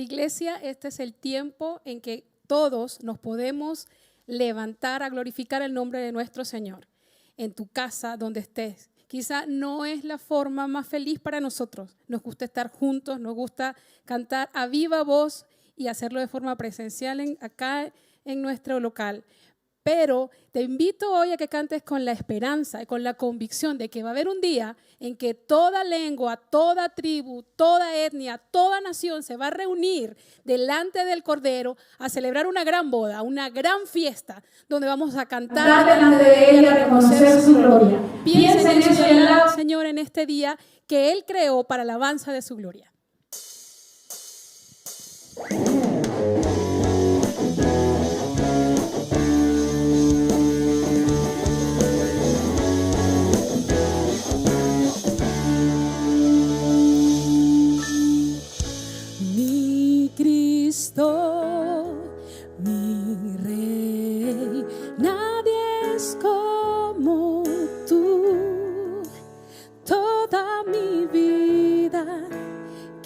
iglesia, este es el tiempo en que todos nos podemos levantar a glorificar el nombre de nuestro Señor. En tu casa, donde estés. Quizá no es la forma más feliz para nosotros. Nos gusta estar juntos, nos gusta cantar a viva voz y hacerlo de forma presencial acá en nuestro local. Pero te invito hoy a que cantes con la esperanza y con la convicción de que va a haber un día en que toda lengua, toda tribu, toda etnia, toda nación se va a reunir delante del Cordero a celebrar una gran boda, una gran fiesta, donde vamos a cantar delante de Él y a reconocer su gloria. Piensa en eso y alaba al Señor en este día que Él creó para la alabanza de su gloria. Mi Rey, nadie es como tú. Toda mi vida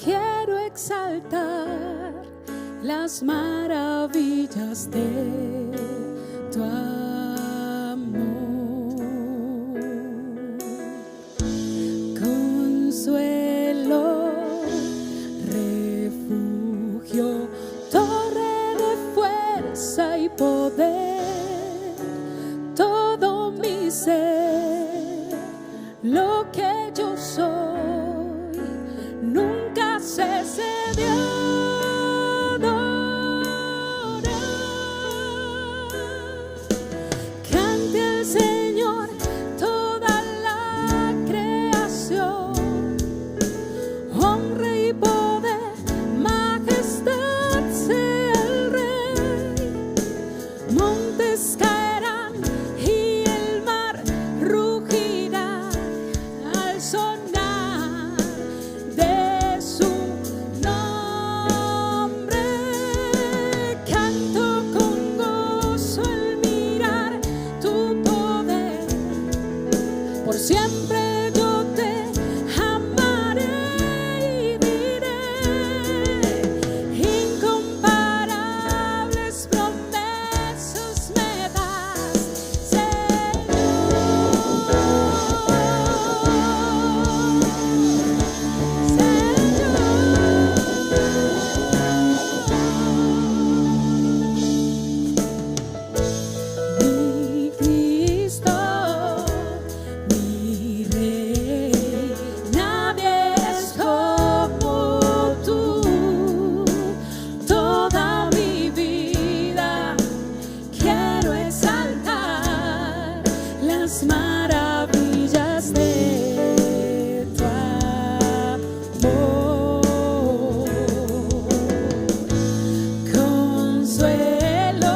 quiero exaltar las maravillas de tu amor. Consuelo, y poder, todo mi ser, lo que yo soy, nunca cese de adorar. Cante al Señor toda la creación, honra y poder, majestad sea el Rey. Montes caerán y el mar rugirá al sonar de su nombre. Canto con gozo al mirar tu poder. Por siempre yo te amaré y diré incomparables promesas me das, mi Cristo, mi Rey, nadie es como tú. Toda mi vida quiero exaltar las maravillas de tu amor. Consuelo,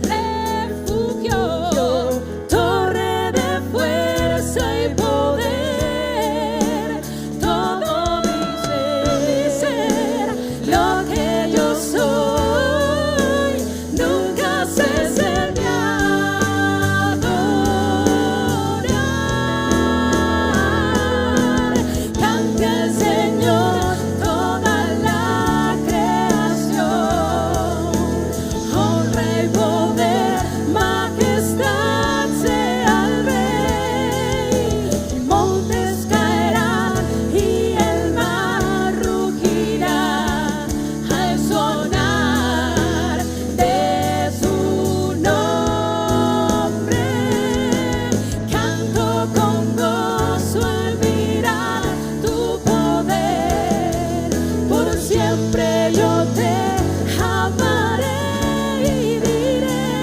refugio, torre de fuerza y poder, todo mi ser, lo que yo soy, nunca cese de adorar. Cante al Señor toda la creación, honra y poder, majestad sea el Rey. Montes caerán y el mar rugirá al sonar de su nombre. Canto con gozo al mirar tu poder. Por siempre yo te amaré y diré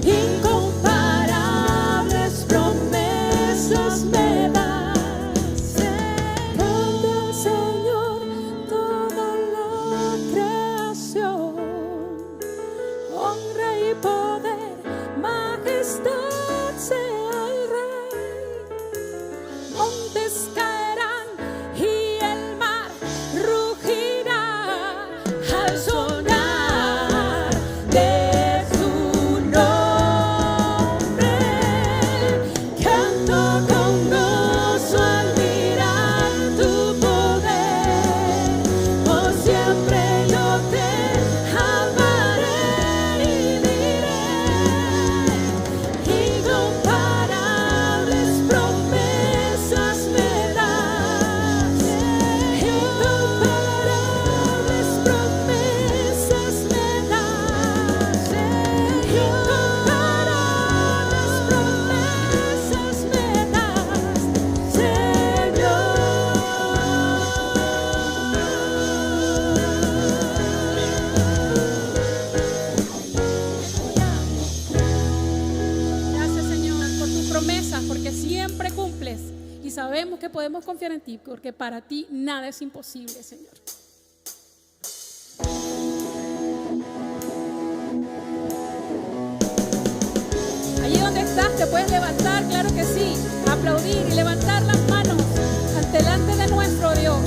incomparables promesas me das. Canta al Señor toda la creación, honra y poder, majestad sea el Rey. Montes caerán y el mar rugirá al sonar de su nombre. Canto con gozo al mirar tu poder. porque siempre cumples y sabemos que podemos confiar en ti, porque para ti nada es imposible, Señor. Allí donde estás te puedes levantar, claro que sí, aplaudir y levantar las manos delante de nuestro Dios.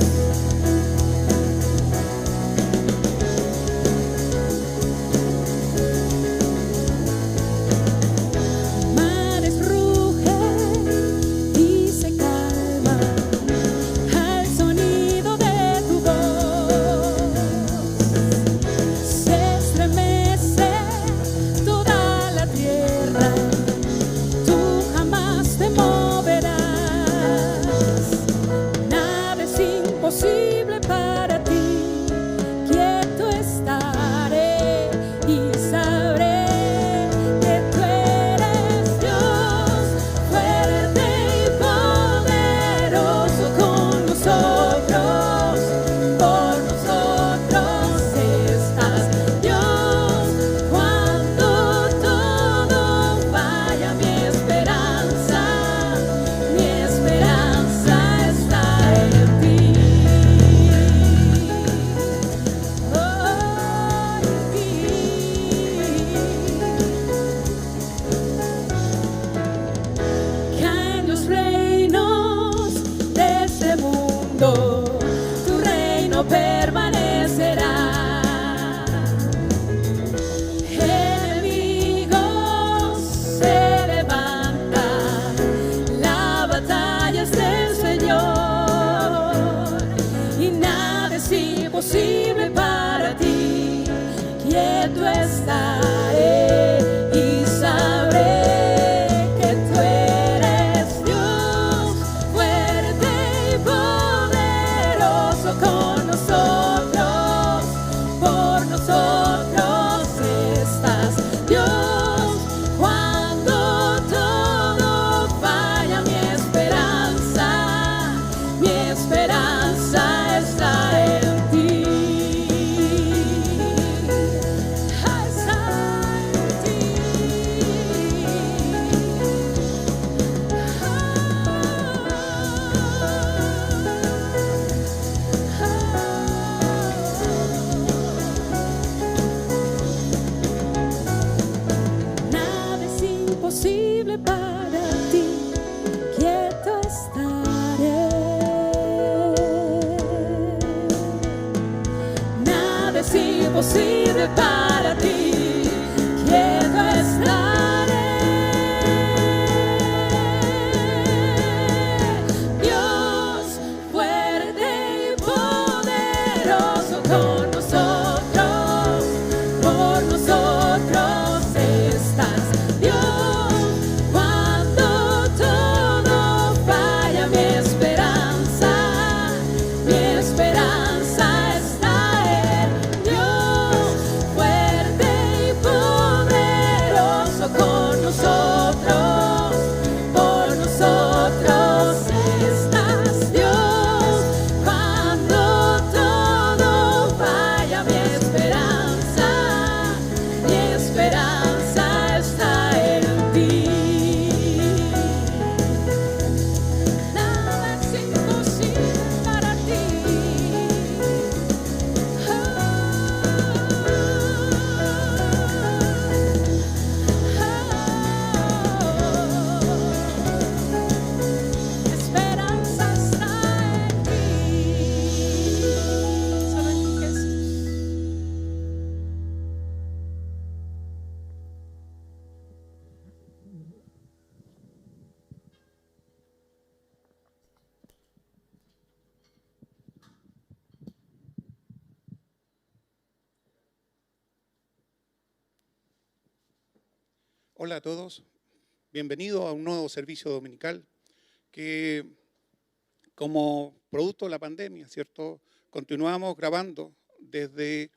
Mares rugen y se calman al sonido de tu voz. Se estremece toda la tierra. Tú jamás te moverás. Nada es imposible para ti. Quieto estaré y sabré que tú eres Dios, fuerte y poderoso con nosotros. Por nosotros estás, Dios. Cuando todo falla, mi esperanza está en ti. Oh, en ti. Caen los reinos de este mundo, tu reino permanecerá. Enemigos se levantan, la batalla es del Señor y nada es imposible para ti. Quieto estaré y sabré que tú eres Dios, fuerte y poderoso con nosotros. Por nosotros estás, Dios. Cuando todo falla, mi esperanza está en ti. Está en ti. Nada es imposible para ti. Quieto estaré. Nada es imposible para ti. Quieto estaré. Dios, fuerte y poderoso con nosotros. Por nosotros estás, Dios. Cuando todo falla, mi esperanza está en Dios, fuerte y poderoso con nosotros. Por nosotros estás, Dios. Cuando todo falla, mi esperanza está en ti. Nada es imposible para ti. Esperanza está en ti. Solo en ti, Jesús. Hola a todos, bienvenidos a un nuevo servicio dominical que como producto de la pandemia, ¿cierto? Continuamos grabando desde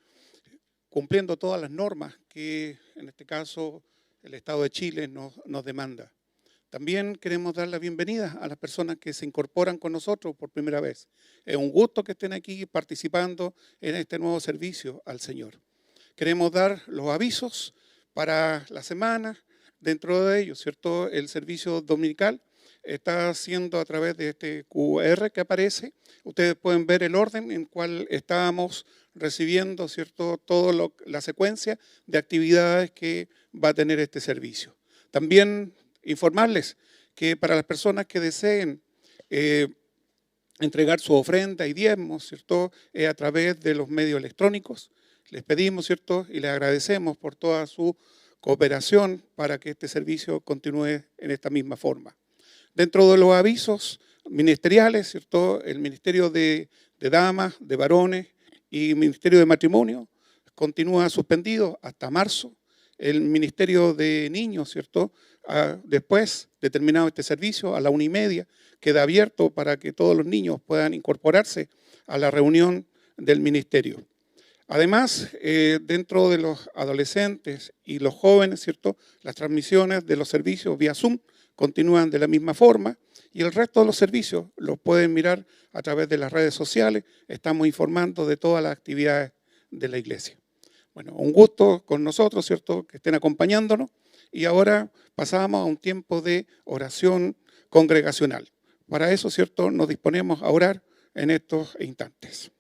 cumpliendo todas las normas que en este caso el Estado de Chile nos demanda. También queremos dar la bienvenida a las personas que se incorporan con nosotros por primera vez. Es un gusto que estén aquí participando en este nuevo servicio al Señor. Queremos dar los avisos para la semana, dentro de ellos, ¿cierto? El servicio dominical está haciendo a través de este QR que aparece. Ustedes pueden ver el orden en cual estábamos recibiendo, ¿cierto?, toda la secuencia de actividades que va a tener este servicio. También informarles que para las personas que deseen entregar su ofrenda y diezmos, ¿cierto?, a través de los medios electrónicos. Les pedimos, ¿cierto?, y les agradecemos por toda su cooperación para que este servicio continúe en esta misma forma. Dentro de los avisos ministeriales, ¿cierto?, el Ministerio de Damas, de Varones y Ministerio de Matrimonio continúa suspendido hasta marzo. El Ministerio de Niños, ¿cierto?, después de terminado este servicio, a la 1:30, queda abierto para que todos los niños puedan incorporarse a la reunión del ministerio. Además, dentro de los adolescentes y los jóvenes, ¿cierto?, las transmisiones de los servicios vía Zoom continúan de la misma forma y el resto de los servicios los pueden mirar a través de las redes sociales. Estamos informando de todas las actividades de la iglesia. Bueno, un gusto con nosotros, ¿cierto?, que estén acompañándonos y ahora pasamos a un tiempo de oración congregacional. Para eso, ¿cierto?, nos disponemos a orar en estos instantes.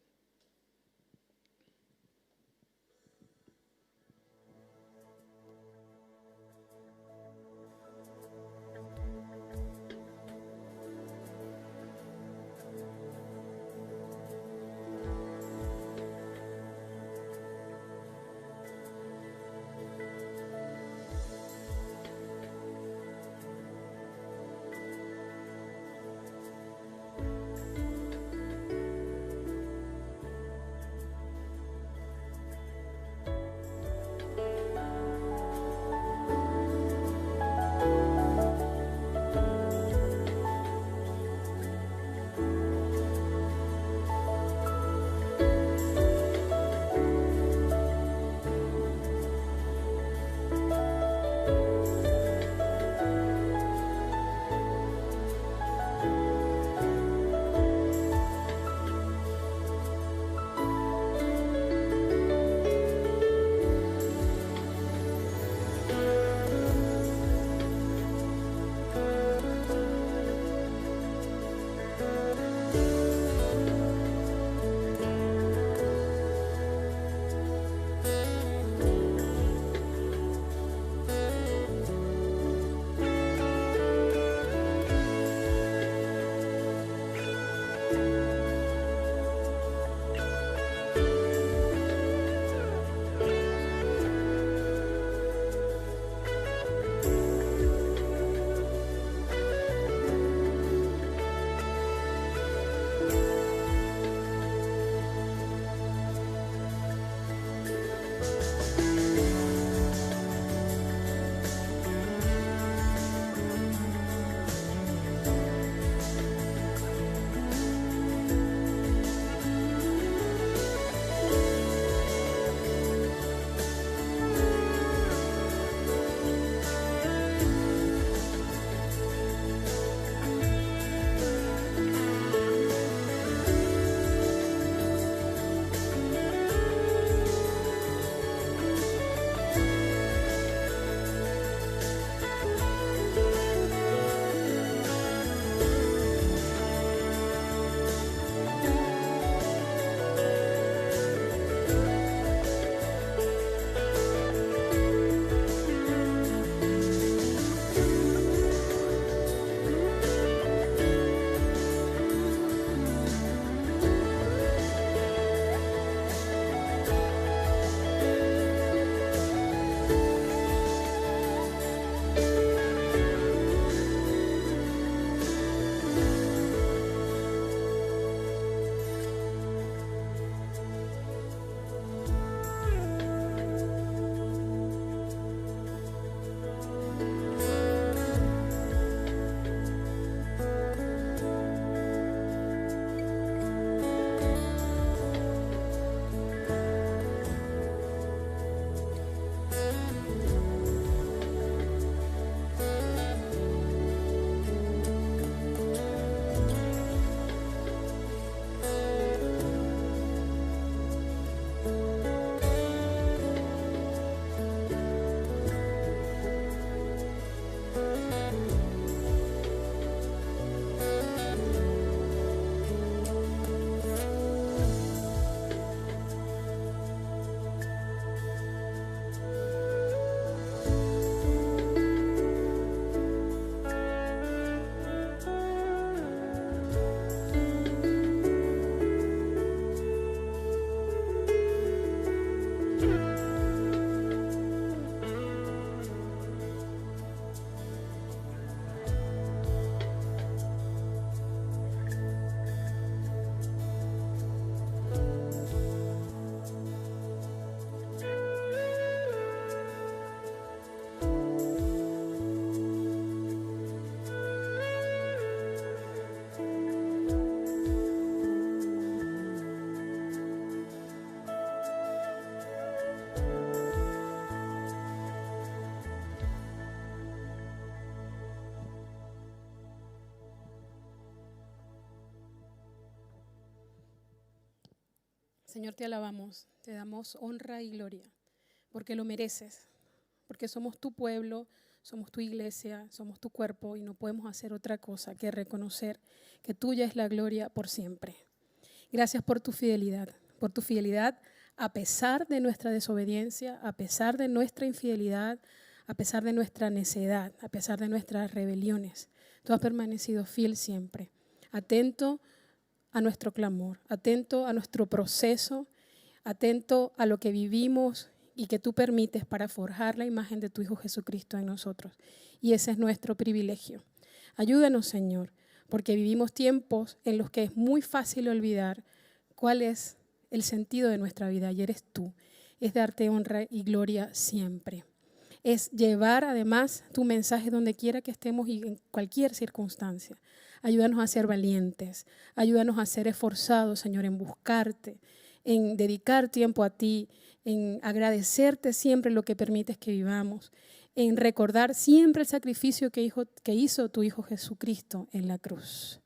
Señor, te alabamos, te damos honra y gloria, porque lo mereces, porque somos tu pueblo, somos tu iglesia, somos tu cuerpo y no podemos hacer otra cosa que reconocer que tuya es la gloria por siempre. Gracias por tu fidelidad a pesar de nuestra desobediencia, a pesar de nuestra infidelidad, a pesar de nuestra necedad, a pesar de nuestras rebeliones. Tú has permanecido fiel siempre, atento a nuestro clamor, atento a nuestro proceso, atento a lo que vivimos y que tú permites para forjar la imagen de tu Hijo Jesucristo en nosotros. Y ese es nuestro privilegio. Ayúdanos, Señor, porque vivimos tiempos en los que es muy fácil olvidar cuál es el sentido de nuestra vida, y eres tú. Es darte honra y gloria siempre. Es llevar además tu mensaje donde quiera que estemos y en cualquier circunstancia. Ayúdanos a ser valientes, ayúdanos a ser esforzados, Señor, en buscarte, en dedicar tiempo a ti, en agradecerte siempre lo que permites que vivamos, en recordar siempre el sacrificio que hizo tu Hijo Jesucristo en la cruz.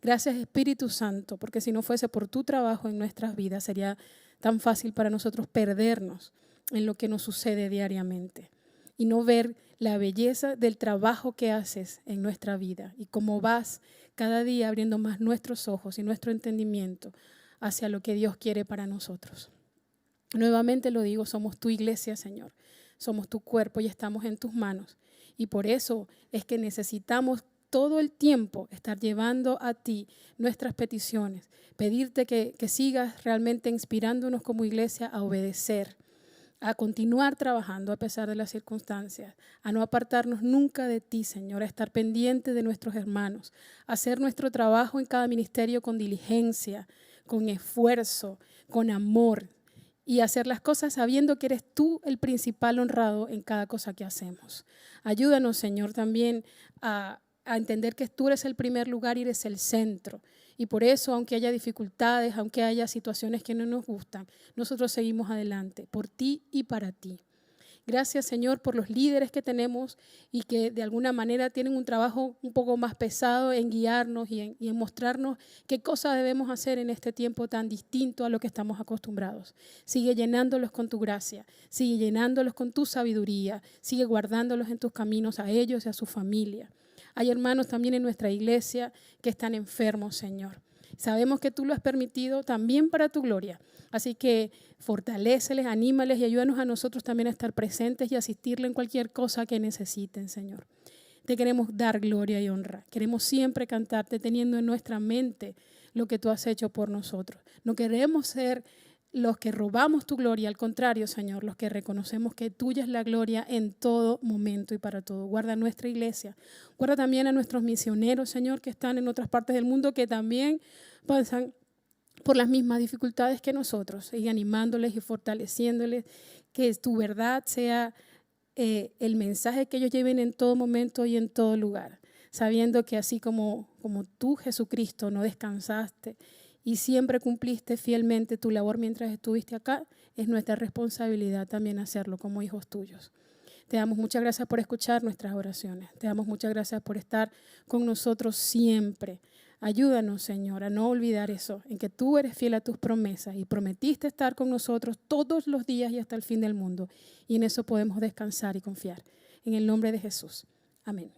Gracias, Espíritu Santo, porque si no fuese por tu trabajo en nuestras vidas, sería tan fácil para nosotros perdernos en lo que nos sucede diariamente y no ver la belleza del trabajo que haces en nuestra vida y cómo vas cada día abriendo más nuestros ojos y nuestro entendimiento hacia lo que Dios quiere para nosotros. Nuevamente lo digo, somos tu iglesia, Señor, somos tu cuerpo y estamos en tus manos. Y por eso es que necesitamos todo el tiempo estar llevando a ti nuestras peticiones, pedirte que sigas realmente inspirándonos como iglesia a obedecer, a continuar trabajando a pesar de las circunstancias, a no apartarnos nunca de ti, Señor, a estar pendiente de nuestros hermanos, a hacer nuestro trabajo en cada ministerio con diligencia, con esfuerzo, con amor, y hacer las cosas sabiendo que eres tú el principal honrado en cada cosa que hacemos. Ayúdanos, Señor, también a entender que tú eres el primer lugar y eres el centro. Y por eso, aunque haya dificultades, aunque haya situaciones que no nos gustan, nosotros seguimos adelante, por ti y para ti. Gracias, Señor, por los líderes que tenemos y que de alguna manera tienen un trabajo un poco más pesado en guiarnos y en mostrarnos qué cosas debemos hacer en este tiempo tan distinto a lo que estamos acostumbrados. Sigue llenándolos con tu gracia, sigue llenándolos con tu sabiduría, sigue guardándolos en tus caminos a ellos y a su familia. Hay hermanos también en nuestra iglesia que están enfermos, Señor. Sabemos que tú lo has permitido también para tu gloria. Así que fortaléceles, anímales y ayúdanos a nosotros también a estar presentes y asistirle en cualquier cosa que necesiten, Señor. Te queremos dar gloria y honra. Queremos siempre cantarte teniendo en nuestra mente lo que tú has hecho por nosotros. No queremos ser los que robamos tu gloria, al contrario, Señor, los que reconocemos que tuya es la gloria en todo momento y para todo. Guarda nuestra iglesia, guarda también a nuestros misioneros, Señor, que están en otras partes del mundo, que también pasan por las mismas dificultades que nosotros, y animándoles y fortaleciéndoles, que tu verdad sea el mensaje que ellos lleven en todo momento y en todo lugar, sabiendo que así como tú, Jesucristo, no descansaste y siempre cumpliste fielmente tu labor mientras estuviste acá, es nuestra responsabilidad también hacerlo como hijos tuyos. Te damos muchas gracias por escuchar nuestras oraciones. Te damos muchas gracias por estar con nosotros siempre. Ayúdanos, Señor, a no olvidar eso, en que tú eres fiel a tus promesas y prometiste estar con nosotros todos los días y hasta el fin del mundo. Y en eso podemos descansar y confiar. En el nombre de Jesús. Amén.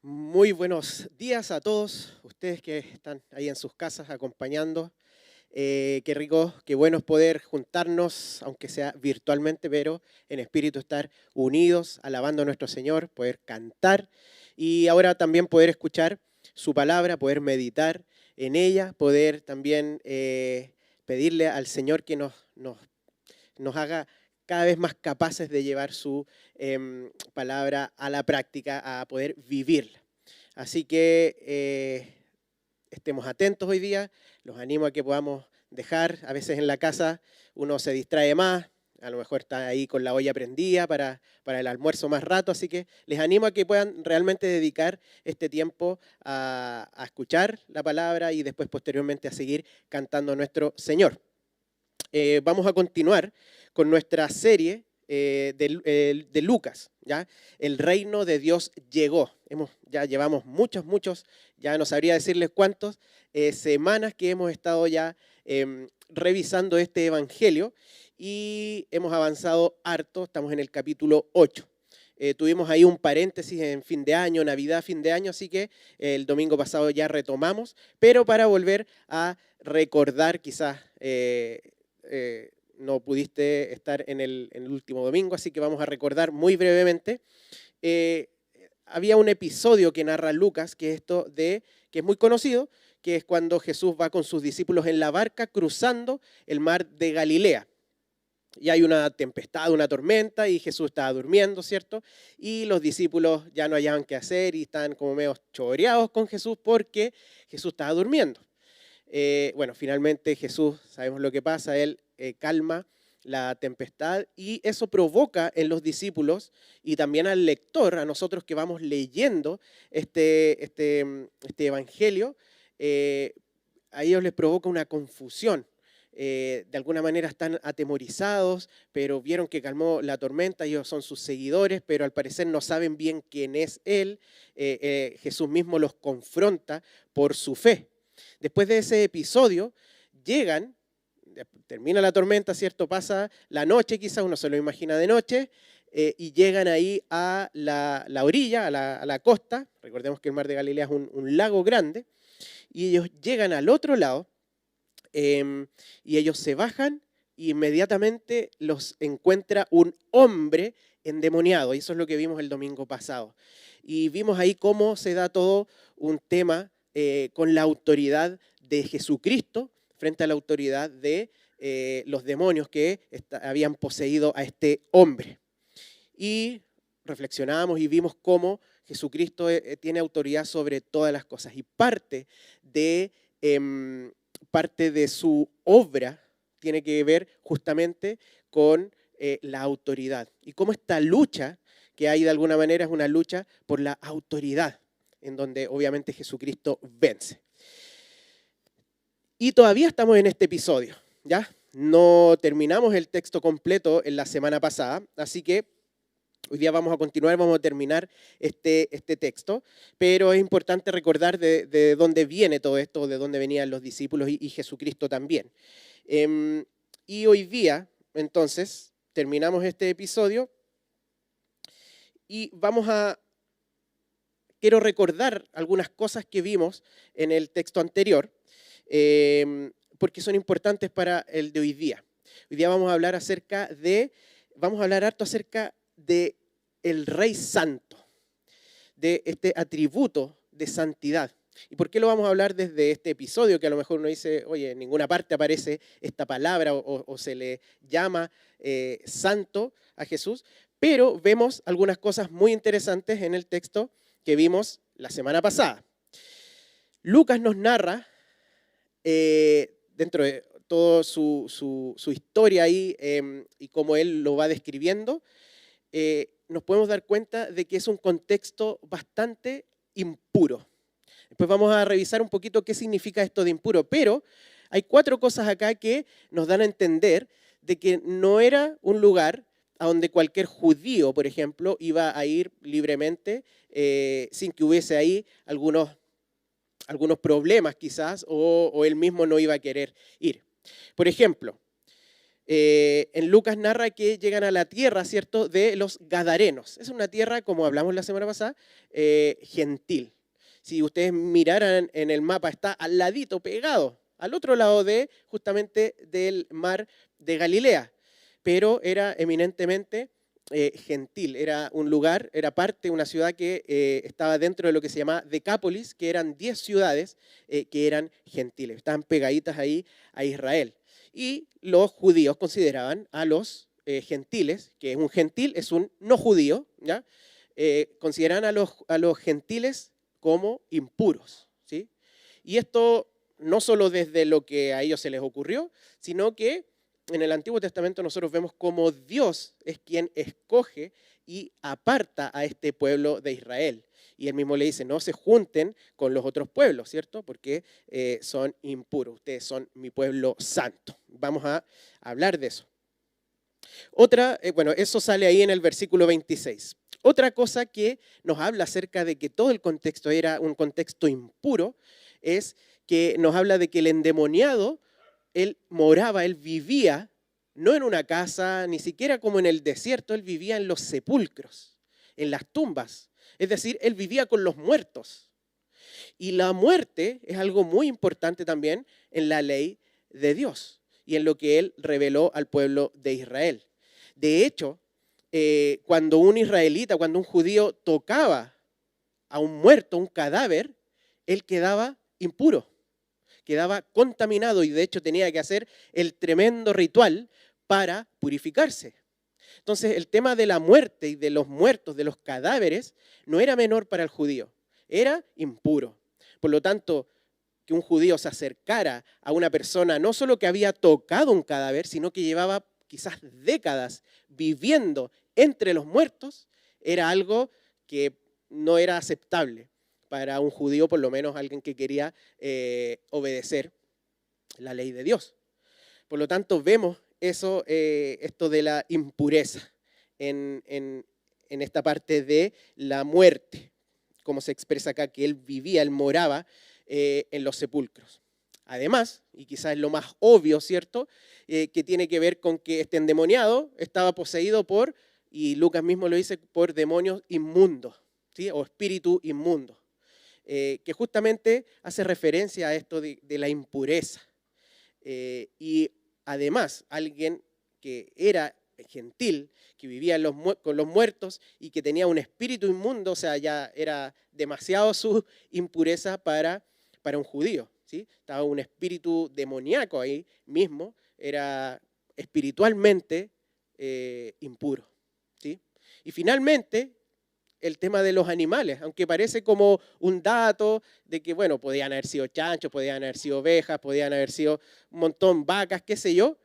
Muy buenos días a todos ustedes que están ahí en sus casas acompañando. Qué rico, qué bueno es poder juntarnos, aunque sea virtualmente, pero en espíritu estar unidos, alabando a nuestro Señor, poder cantar y ahora también poder escuchar su palabra, poder meditar en ella, poder también pedirle al Señor que nos haga cada vez más capaces de llevar su palabra a la práctica, a poder vivirla. Así que estemos atentos hoy día, los animo a que podamos dejar, a veces en la casa uno se distrae más, a lo mejor está ahí con la olla prendida para el almuerzo más rato, así que les animo a que puedan realmente dedicar este tiempo a escuchar la palabra y después posteriormente a seguir cantando a nuestro Señor. Vamos a continuar con nuestra serie de Lucas, ¿ya? El reino de Dios llegó. Ya llevamos muchos, ya no sabría decirles cuántos, semanas que hemos estado ya revisando este evangelio y hemos avanzado harto, estamos en el capítulo 8. Tuvimos ahí un paréntesis en fin de año, Navidad, fin de año, así que el domingo pasado ya retomamos, pero para volver a recordar quizás no pudiste estar en el último domingo, así que vamos a recordar muy brevemente. Había un episodio que narra Lucas, que es muy conocido, que es cuando Jesús va con sus discípulos en la barca cruzando el mar de Galilea. Y hay una tempestad, una tormenta, y Jesús estaba durmiendo, ¿cierto? Y los discípulos ya no hallaban qué hacer y están como medio choreados con Jesús porque Jesús estaba durmiendo. Bueno, finalmente Jesús, sabemos lo que pasa, Él calma la tempestad y eso provoca en los discípulos y también al lector, a nosotros que vamos leyendo este evangelio, a ellos les provoca una confusión. De alguna manera están atemorizados, pero vieron que calmó la tormenta, ellos son sus seguidores, pero al parecer no saben bien quién es Él. Jesús mismo los confronta por su fe. Después de ese episodio, termina la tormenta, ¿cierto? Pasa la noche, quizás uno se lo imagina de noche, y llegan ahí a la orilla, a la costa. Recordemos que el mar de Galilea es un lago grande, y ellos llegan al otro lado, y ellos se bajan y inmediatamente los encuentra un hombre endemoniado. Y eso es lo que vimos el domingo pasado. Y vimos ahí cómo se da todo un tema con la autoridad de Jesucristo frente a la autoridad de los demonios que habían poseído a este hombre. Y reflexionamos y vimos cómo Jesucristo tiene autoridad sobre todas las cosas. Y parte de su obra tiene que ver justamente con la autoridad. Y cómo esta lucha que hay de alguna manera es una lucha por la autoridad, en donde obviamente Jesucristo vence. Y todavía estamos en este episodio, ¿ya? No terminamos el texto completo en la semana pasada, así que hoy día vamos a continuar, vamos a terminar este texto, pero es importante recordar de dónde viene todo esto, de dónde venían los discípulos y Jesucristo también. Y hoy día, entonces, terminamos este episodio y quiero recordar algunas cosas que vimos en el texto anterior, porque son importantes para el de hoy día. Hoy día vamos a hablar harto acerca de el Rey Santo, de este atributo de santidad. ¿Y por qué lo vamos a hablar desde este episodio? Que a lo mejor uno dice, oye, en ninguna parte aparece esta palabra o se le llama santo a Jesús, pero vemos algunas cosas muy interesantes en el texto que vimos la semana pasada. Lucas nos narra, dentro de toda su historia ahí y cómo él lo va describiendo, nos podemos dar cuenta de que es un contexto bastante impuro. Después vamos a revisar un poquito qué significa esto de impuro, pero hay 4 cosas acá que nos dan a entender de que no era un lugar a donde cualquier judío, por ejemplo, iba a ir libremente sin que hubiese ahí algunos problemas quizás o él mismo no iba a querer ir. Por ejemplo, en Lucas narra que llegan a la tierra, ¿cierto?, de los Gadarenos. Es una tierra, como hablamos la semana pasada, gentil. Si ustedes miraran en el mapa, está al ladito, pegado, al otro lado justamente del mar de Galilea, pero era eminentemente gentil. Era un lugar, era una ciudad que estaba dentro de lo que se llama Decápolis, que eran 10 ciudades que eran gentiles, estaban pegaditas ahí a Israel. Y los judíos consideraban a los gentiles, que un gentil es un no judío, ¿ya? Consideraban a los gentiles como impuros, ¿sí? Y esto no solo desde lo que a ellos se les ocurrió, sino que en el Antiguo Testamento nosotros vemos cómo Dios es quien escoge y aparta a este pueblo de Israel. Y él mismo le dice, no se junten con los otros pueblos, ¿cierto? Porque son impuros, ustedes son mi pueblo santo. Vamos a hablar de eso. Otra, bueno, eso sale ahí en el versículo 26. Otra cosa que nos habla acerca de que todo el contexto era un contexto impuro, es que nos habla de que el endemoniado, él moraba, él vivía, no en una casa, ni siquiera como en el desierto, él vivía en los sepulcros, en las tumbas. Es decir, él vivía con los muertos. Y la muerte es algo muy importante también en la ley de Dios y en lo que él reveló al pueblo de Israel. De hecho, cuando un israelita, cuando un judío tocaba a un muerto, un cadáver, él quedaba impuro, quedaba contaminado y de hecho tenía que hacer el tremendo ritual para purificarse. Entonces el tema de la muerte y de los muertos, de los cadáveres, no era menor para el judío, era impuro. Por lo tanto, que un judío se acercara a una persona no solo que había tocado un cadáver, sino que llevaba quizás décadas viviendo entre los muertos, era algo que no era aceptable para un judío, por lo menos alguien que quería obedecer la ley de Dios. Por lo tanto, vemos eso, esto de la impureza en esta parte de la muerte, como se expresa acá, que él vivía, él moraba en los sepulcros. Además, y quizás es lo más obvio, ¿cierto?, que tiene que ver con que este endemoniado estaba poseído por, y Lucas mismo lo dice, por demonios inmundos, ¿sí?, o espíritu inmundo, que justamente hace referencia a esto de la impureza. Y además, alguien que era gentil, que vivía con los muertos y que tenía un espíritu inmundo, o sea, ya era demasiado su impureza para un judío, ¿sí? Estaba un espíritu demoníaco ahí mismo, era espiritualmente impuro, ¿sí? Y finalmente, el tema de los animales, aunque parece como un dato de que, bueno, podían haber sido chanchos, podían haber sido ovejas, podían haber sido un montón vacas, qué sé yo,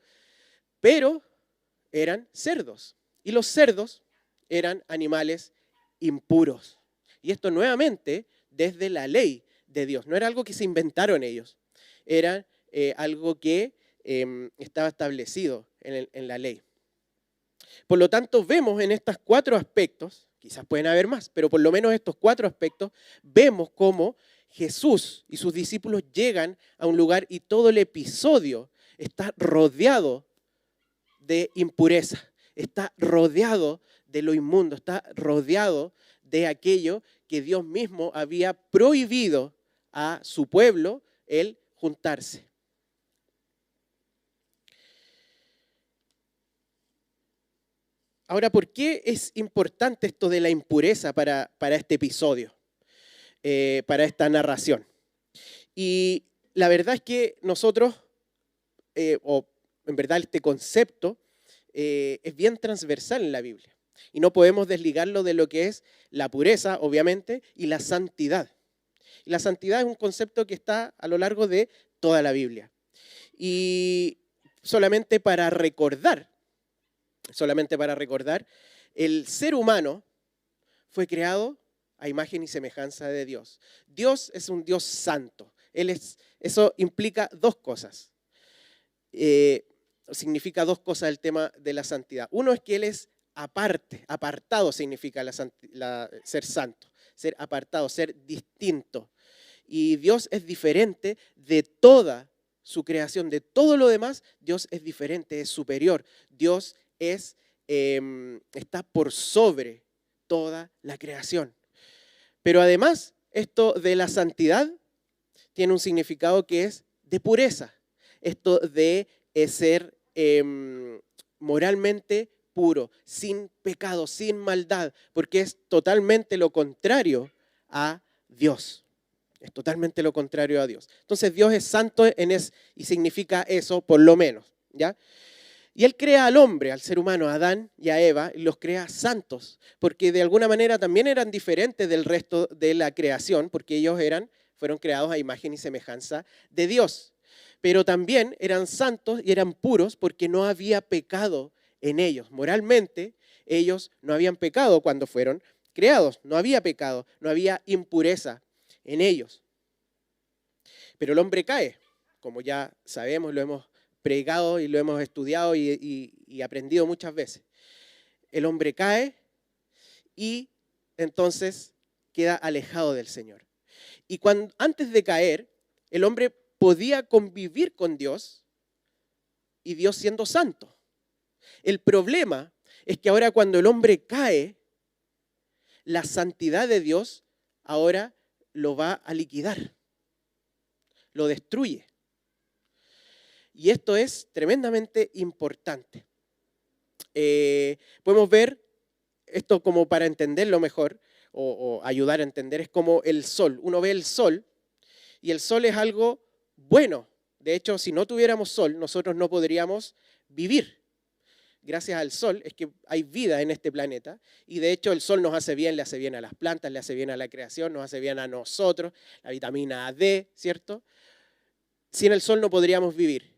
pero eran cerdos. Y los cerdos eran animales impuros. Y esto nuevamente desde la ley de Dios. No era algo que se inventaron ellos. Era algo que estaba establecido en la ley. Por lo tanto, vemos en estos 4 aspectos, quizás pueden haber más, pero por lo menos estos 4 aspectos, vemos cómo Jesús y sus discípulos llegan a un lugar y todo el episodio está rodeado de impureza, está rodeado de lo inmundo, está rodeado de aquello que Dios mismo había prohibido a su pueblo el juntarse. Ahora, ¿por qué es importante esto de la impureza para este episodio, para esta narración? Y la verdad es que nosotros, o en verdad este concepto, es bien transversal en la Biblia. Y no podemos desligarlo de lo que es la pureza, obviamente, y la santidad. Y la santidad es un concepto que está a lo largo de toda la Biblia. Y solamente para recordar, el ser humano fue creado a imagen y semejanza de Dios. Dios es un Dios santo. Eso implica 2 cosas. Significa 2 cosas el tema de la santidad. Uno es que Él es apartado significa ser santo, ser apartado, ser distinto. Y Dios es diferente de toda su creación, de todo lo demás. Dios es diferente, es superior. Dios está por sobre toda la creación. Pero además, esto de la santidad tiene un significado que es de pureza. Esto de ser moralmente puro, sin pecado, sin maldad, porque es totalmente lo contrario a Dios. Es totalmente lo contrario a Dios. Entonces Dios es santo y significa eso por lo menos, ¿ya? Y Él crea al hombre, al ser humano, a Adán y a Eva, y los crea santos, porque de alguna manera también eran diferentes del resto de la creación, porque ellos fueron creados a imagen y semejanza de Dios. pero también eran santos y eran puros porque no había pecado en ellos. Moralmente, ellos no habían pecado cuando fueron creados, no había pecado, no había impureza en ellos. Pero el hombre cae, como ya sabemos, lo hemos predicado y lo hemos estudiado y aprendido muchas veces. El hombre cae y entonces queda alejado del Señor. Y antes de caer, el hombre podía convivir con Dios y Dios siendo santo. El problema es que ahora cuando el hombre cae, la santidad de Dios ahora lo va a liquidar, lo destruye. Y esto es tremendamente importante. Podemos ver esto como para entenderlo mejor o ayudar a entender, es como el sol. Uno ve el sol y el sol es algo bueno. De hecho, si no tuviéramos sol, nosotros no podríamos vivir. Gracias al sol es que hay vida en este planeta y de hecho el sol nos hace bien, le hace bien a las plantas, le hace bien a la creación, nos hace bien a nosotros, la vitamina D, ¿cierto? Sin el sol no podríamos vivir.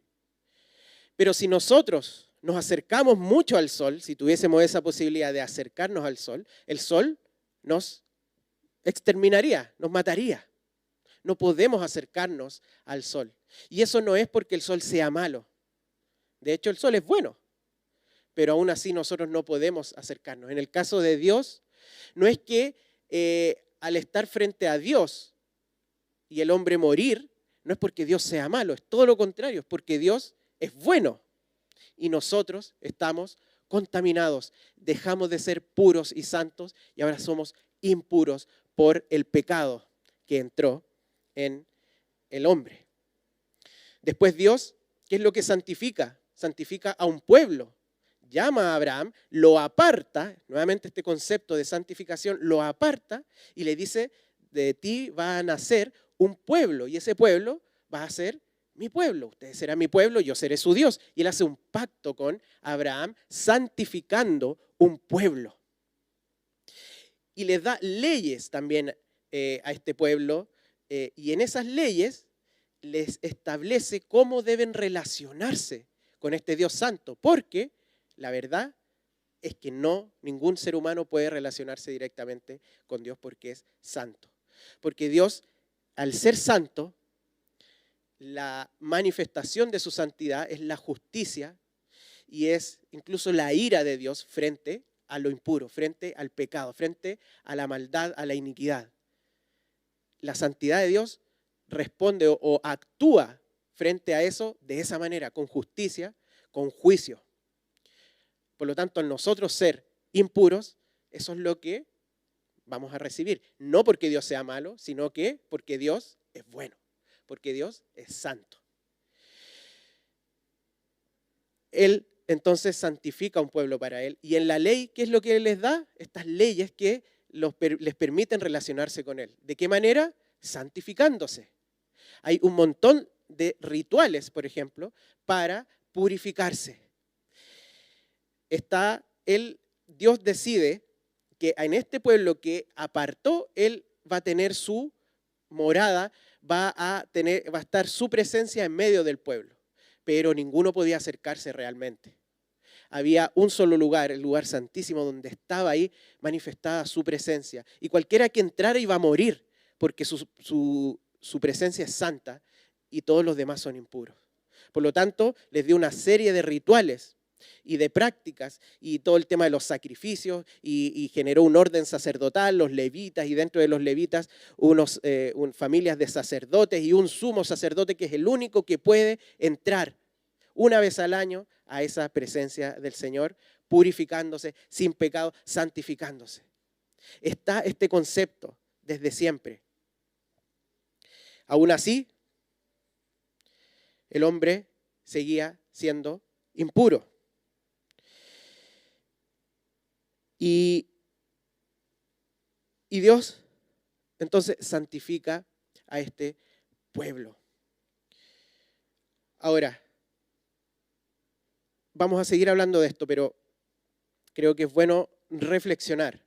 Pero si nosotros nos acercamos mucho al sol, si tuviésemos esa posibilidad de acercarnos al sol, el sol nos exterminaría, nos mataría. No podemos acercarnos al sol. Y eso no es porque el sol sea malo. De hecho, el sol es bueno. Pero aún así nosotros no podemos acercarnos. En el caso de Dios, no es que al estar frente a Dios y el hombre morir, no es porque Dios sea malo, es todo lo contrario, es porque Dios es bueno y nosotros estamos contaminados, dejamos de ser puros y santos y ahora somos impuros por el pecado que entró en el hombre. Después Dios, ¿qué es lo que santifica? Santifica a un pueblo. Llama a Abraham, lo aparta, nuevamente este concepto de santificación, lo aparta y le dice, de ti va a nacer un pueblo y ese pueblo va a ser mi pueblo. Ustedes serán mi pueblo, yo seré su Dios. Y él hace un pacto con Abraham santificando un pueblo. Y les da leyes también a este pueblo y en esas leyes les establece cómo deben relacionarse con este Dios santo, porque la verdad es que ningún ser humano puede relacionarse directamente con Dios porque es santo. Porque Dios, al ser santo, la manifestación de su santidad es la justicia y es incluso la ira de Dios frente a lo impuro, frente al pecado, frente a la maldad, a la iniquidad. La santidad de Dios responde o actúa frente a eso de esa manera, con justicia, con juicio. Por lo tanto, al nosotros ser impuros, eso es lo que vamos a recibir. No porque Dios sea malo, sino que porque Dios es bueno, porque Dios es santo. Él entonces santifica a un pueblo para Él. Y en la ley, ¿qué es lo que Él les da? Estas leyes que les permiten relacionarse con Él. ¿De qué manera? Santificándose. Hay un montón de rituales, por ejemplo, para purificarse. Dios decide que en este pueblo que apartó, Él va a tener su morada, va a estar su presencia en medio del pueblo. Pero ninguno podía acercarse realmente. Había un solo lugar, el lugar santísimo, donde estaba ahí manifestada su presencia. Y cualquiera que entrara iba a morir, porque su presencia es santa y todos los demás son impuros. Por lo tanto, les dio una serie de rituales y de prácticas y todo el tema de los sacrificios y generó un orden sacerdotal, los levitas, y dentro de los levitas familias de sacerdotes y un sumo sacerdote que es el único que puede entrar una vez al año a esa presencia del Señor, purificándose, sin pecado, santificándose. Está este concepto desde siempre. Aún así, el hombre seguía siendo impuro. Y Dios entonces santifica a este pueblo. Ahora, vamos a seguir hablando de esto, pero creo que es bueno reflexionar.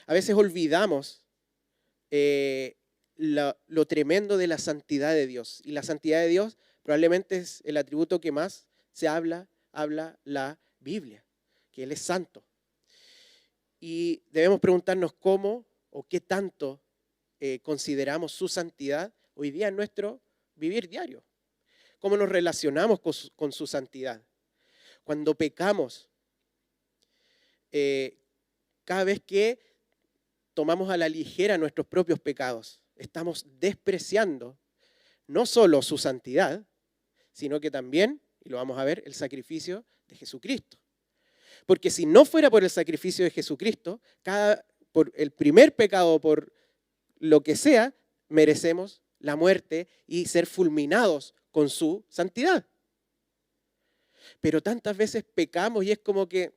A veces olvidamos lo tremendo de la santidad de Dios. Y la santidad de Dios Probablemente es el atributo que más se habla la Biblia, que Él es santo. Y debemos preguntarnos cómo o qué tanto consideramos su santidad hoy día en nuestro vivir diario. ¿Cómo nos relacionamos con su santidad? Cuando pecamos, cada vez que tomamos a la ligera nuestros propios pecados, estamos despreciando no solo su santidad, sino que también, y lo vamos a ver, el sacrificio de Jesucristo. Porque si no fuera por el sacrificio de Jesucristo, por el primer pecado, por lo que sea, merecemos la muerte y ser fulminados con su santidad. Pero tantas veces pecamos y es como que,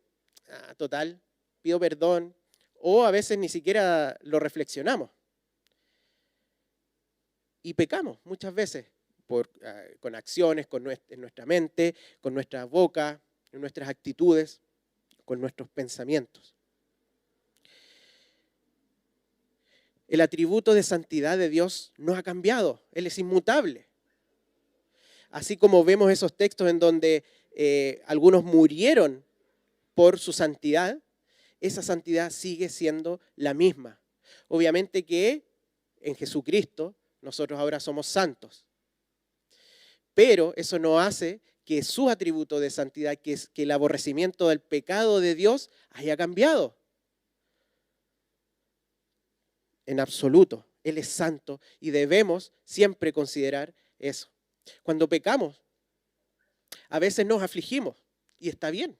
total, pido perdón, o a veces ni siquiera lo reflexionamos. Y pecamos muchas veces con acciones, en nuestra mente, con nuestra boca, en nuestras actitudes, con nuestros pensamientos. El atributo de santidad de Dios no ha cambiado, Él es inmutable. Así como vemos esos textos en donde algunos murieron por su santidad, esa santidad sigue siendo la misma. Obviamente que en Jesucristo nosotros ahora somos santos, pero eso no hace que su atributo de santidad, que es que el aborrecimiento del pecado de Dios, haya cambiado. En absoluto, Él es santo y debemos siempre considerar eso. Cuando pecamos, a veces nos afligimos y está bien,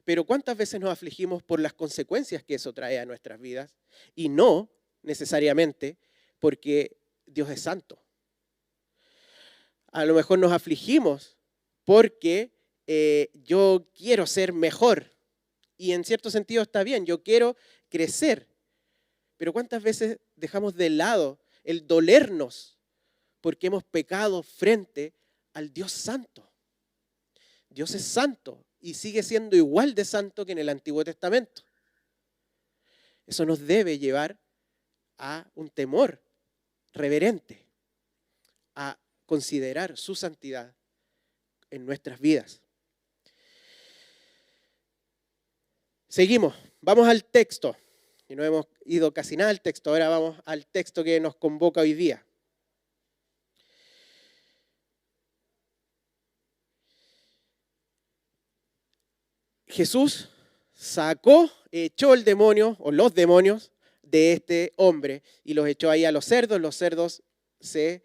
pero ¿cuántas veces nos afligimos por las consecuencias que eso trae a nuestras vidas? Y no necesariamente porque Dios es santo. A lo mejor nos afligimos porque yo quiero ser mejor y en cierto sentido está bien, yo quiero crecer. Pero ¿cuántas veces dejamos de lado el dolernos porque hemos pecado frente al Dios santo? Dios es santo y sigue siendo igual de santo que en el Antiguo Testamento. Eso nos debe llevar a un temor reverente, a considerar su santidad en nuestras vidas. Seguimos, vamos al texto. Y no hemos ido casi nada al texto, ahora vamos al texto que nos convoca hoy día. Jesús echó el demonio o los demonios de este hombre y los echó ahí a los cerdos se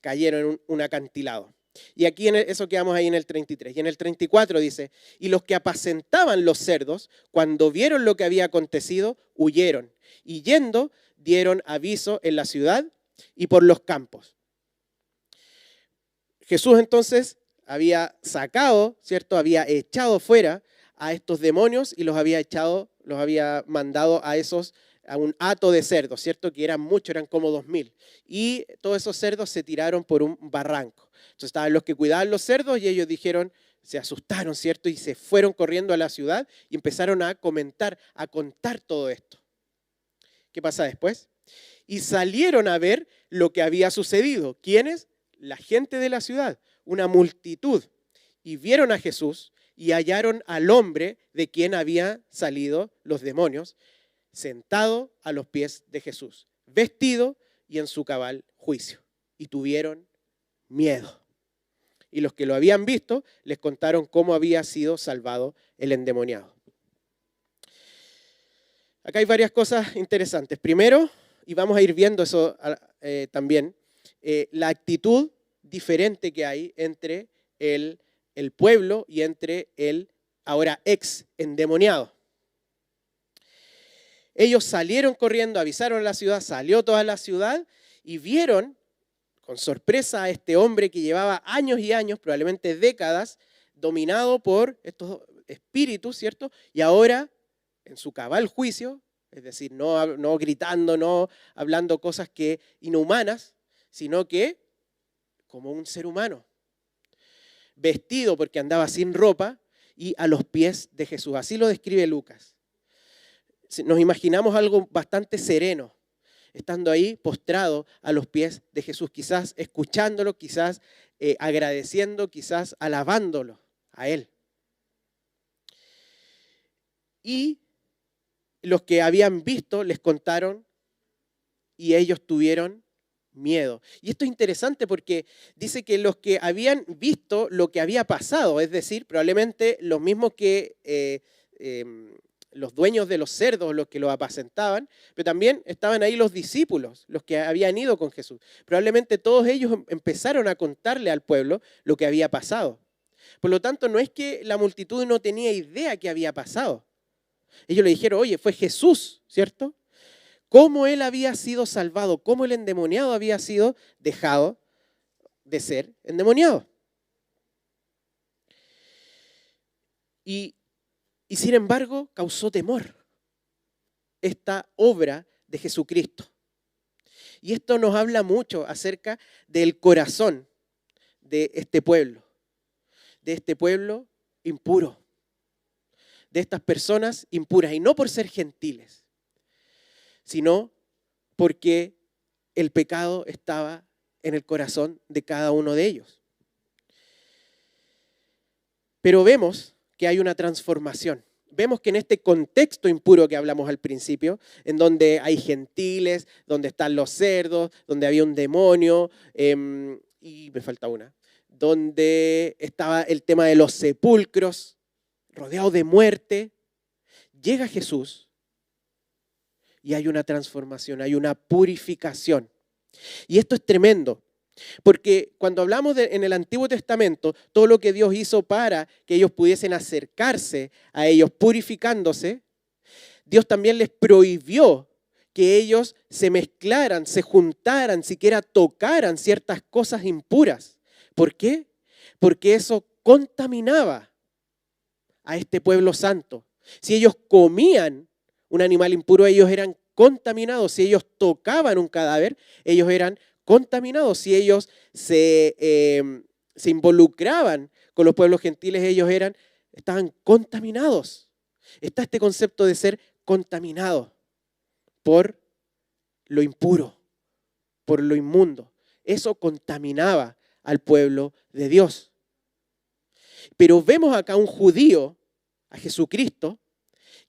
cayeron en un acantilado. Y aquí eso quedamos ahí en el 33. Y en el 34 dice, y los que apacentaban los cerdos, cuando vieron lo que había acontecido, huyeron. Y yendo, dieron aviso en la ciudad y por los campos. Jesús entonces había sacado, ¿cierto? Había echado fuera a estos demonios y los había mandado a un hato de cerdos, ¿cierto? Que eran muchos, eran como 2000. Y todos esos cerdos se tiraron por un barranco. Entonces estaban los que cuidaban los cerdos y ellos se asustaron, ¿cierto? Y se fueron corriendo a la ciudad y empezaron a contar todo esto. ¿Qué pasa después? Y salieron a ver lo que había sucedido. ¿Quiénes? La gente de la ciudad, una multitud. Y vieron a Jesús y hallaron al hombre de quien habían salido los demonios, sentado a los pies de Jesús, vestido y en su cabal juicio. Y tuvieron miedo. Y los que lo habían visto les contaron cómo había sido salvado el endemoniado. Acá hay varias cosas interesantes. Primero, y vamos a ir viendo eso también, la actitud diferente que hay entre el pueblo y entre el ahora ex endemoniado. Ellos salieron corriendo, avisaron a la ciudad, salió toda la ciudad y vieron con sorpresa a este hombre que llevaba años y años, probablemente décadas, dominado por estos espíritus, ¿cierto? Y ahora, en su cabal juicio, es decir, no gritando, no hablando cosas inhumanas, sino que como un ser humano, vestido porque andaba sin ropa y a los pies de Jesús. Así lo describe Lucas. Nos imaginamos algo bastante sereno. estando ahí postrado a los pies de Jesús, quizás escuchándolo, quizás agradeciendo, quizás alabándolo a Él. Y los que habían visto les contaron y ellos tuvieron miedo. Y esto es interesante porque dice que los que habían visto lo que había pasado, es decir, probablemente los mismos que los dueños de los cerdos, los que los apacentaban, pero también estaban ahí los discípulos, los que habían ido con Jesús. Probablemente todos ellos empezaron a contarle al pueblo lo que había pasado. Por lo tanto, no es que la multitud no tenía idea qué había pasado. Ellos le dijeron, oye, fue Jesús, ¿cierto? Cómo él había sido salvado, cómo el endemoniado había sido dejado de ser endemoniado. Y sin embargo, causó temor esta obra de Jesucristo. Y esto nos habla mucho acerca del corazón de este pueblo impuro, de estas personas impuras, y no por ser gentiles, sino porque el pecado estaba en el corazón de cada uno de ellos. Pero vemos que hay una transformación. Vemos que en este contexto impuro que hablamos al principio, en donde hay gentiles, donde están los cerdos, donde había un demonio, y me falta una, donde estaba el tema de los sepulcros, rodeado de muerte, llega Jesús y hay una transformación, hay una purificación. Y esto es tremendo, porque cuando hablamos en el Antiguo Testamento, todo lo que Dios hizo para que ellos pudiesen acercarse a ellos purificándose, Dios también les prohibió que ellos se mezclaran, se juntaran, siquiera tocaran ciertas cosas impuras. ¿Por qué? Porque eso contaminaba a este pueblo santo. Si ellos comían un animal impuro, ellos eran contaminados. Si ellos tocaban un cadáver, ellos eran contaminados. Si ellos se involucraban con los pueblos gentiles, ellos estaban contaminados. Está este concepto de ser contaminado por lo impuro, por lo inmundo. Eso contaminaba al pueblo de Dios. Pero vemos acá un judío, a Jesucristo,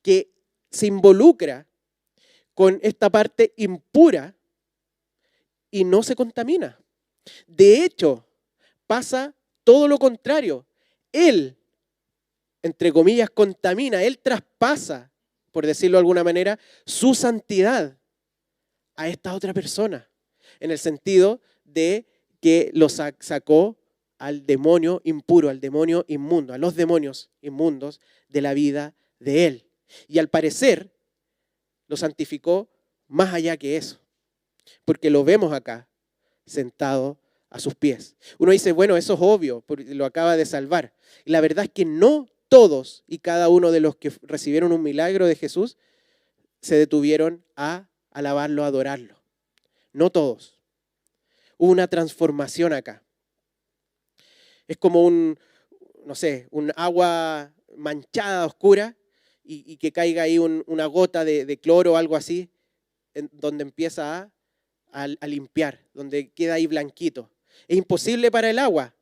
que se involucra con esta parte impura y no se contamina. De hecho, pasa todo lo contrario. Él, entre comillas, contamina, él traspasa, por decirlo de alguna manera, su santidad a esta otra persona, en el sentido de que lo sacó al demonio impuro, al demonio inmundo, a los demonios inmundos de la vida de él. Y al parecer lo santificó más allá que eso, porque lo vemos acá, sentado a sus pies. Uno dice, bueno, eso es obvio, porque lo acaba de salvar. Y la verdad es que no todos y cada uno de los que recibieron un milagro de Jesús se detuvieron a alabarlo, a adorarlo. No todos. Hubo una transformación acá. Es como un agua manchada, oscura, y que caiga ahí una gota de cloro o algo así, donde empieza a limpiar, donde queda ahí blanquito. Es imposible para el agua.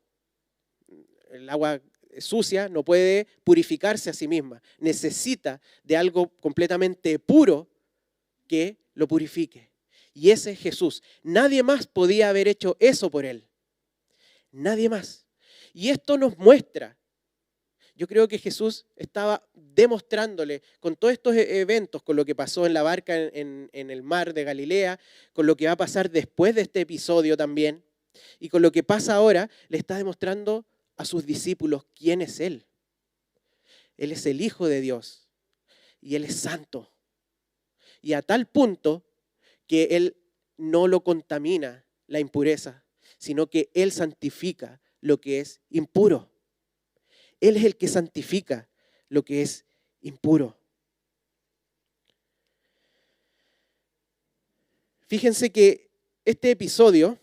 El agua sucia no puede purificarse a sí misma. Necesita de algo completamente puro que lo purifique. Y ese es Jesús. Nadie más podía haber hecho eso por él. Nadie más. Y esto nos muestra, yo creo que Jesús estaba demostrándole con todos estos eventos, con lo que pasó en la barca en el mar de Galilea, con lo que va a pasar después de este episodio también, y con lo que pasa ahora, le está demostrando a sus discípulos quién es Él. Él es el Hijo de Dios y Él es santo. Y a tal punto que Él no lo contamina la impureza, sino que Él santifica lo que es impuro. Él es el que santifica lo que es impuro. Fíjense que este episodio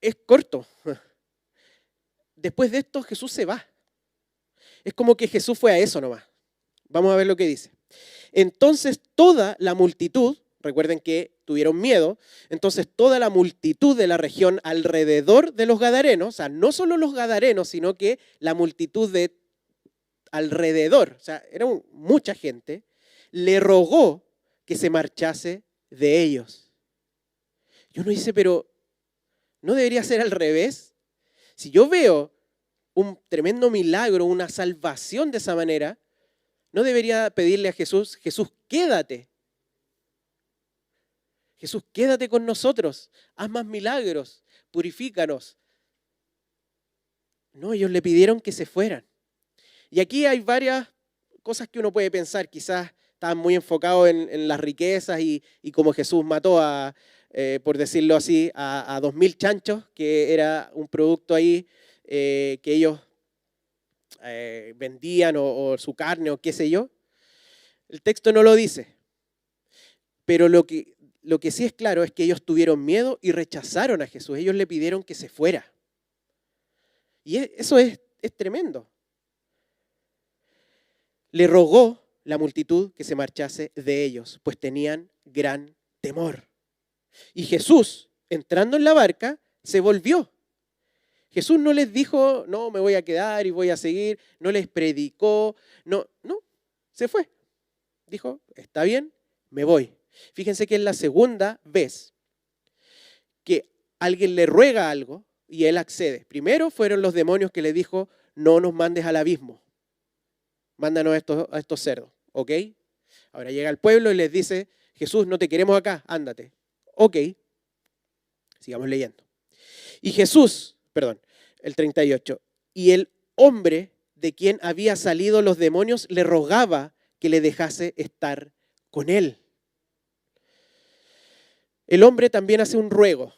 es corto. Después de esto Jesús se va. Es como que Jesús fue a eso nomás. Vamos a ver lo que dice. Entonces toda la multitud, recuerden que tuvieron miedo, entonces toda la multitud de la región alrededor de los gadarenos, o sea, no solo los gadarenos, sino que la multitud de alrededor, o sea, era mucha gente, le rogó que se marchase de ellos. Y uno dice, pero ¿no debería ser al revés? Si yo veo un tremendo milagro, una salvación de esa manera, ¿no debería pedirle a Jesús, Jesús, quédate? Jesús, quédate con nosotros, haz más milagros, purifícanos. No, ellos le pidieron que se fueran. Y aquí hay varias cosas que uno puede pensar, quizás estaban muy enfocados en las riquezas y como Jesús mató a, por decirlo así, a 2000 chanchos, que era un producto ahí que ellos vendían o su carne o qué sé yo. El texto no lo dice, pero lo que sí es claro es que ellos tuvieron miedo y rechazaron a Jesús. Ellos le pidieron que se fuera. Y eso es tremendo. Le rogó la multitud que se marchase de ellos, pues tenían gran temor. Y Jesús, entrando en la barca, se volvió. Jesús no les dijo, no, me voy a quedar y voy a seguir. No les predicó. No, se fue. Dijo, está bien, me voy. Fíjense que es la segunda vez que alguien le ruega algo y él accede. Primero fueron los demonios que le dijo, no nos mandes al abismo. Mándanos a estos cerdos, ¿ok? Ahora llega al pueblo y les dice, Jesús, no te queremos acá, ándate. Ok, sigamos leyendo. Y Jesús, el 38, y el hombre de quien había salido los demonios le rogaba que le dejase estar con él. El hombre también hace un ruego,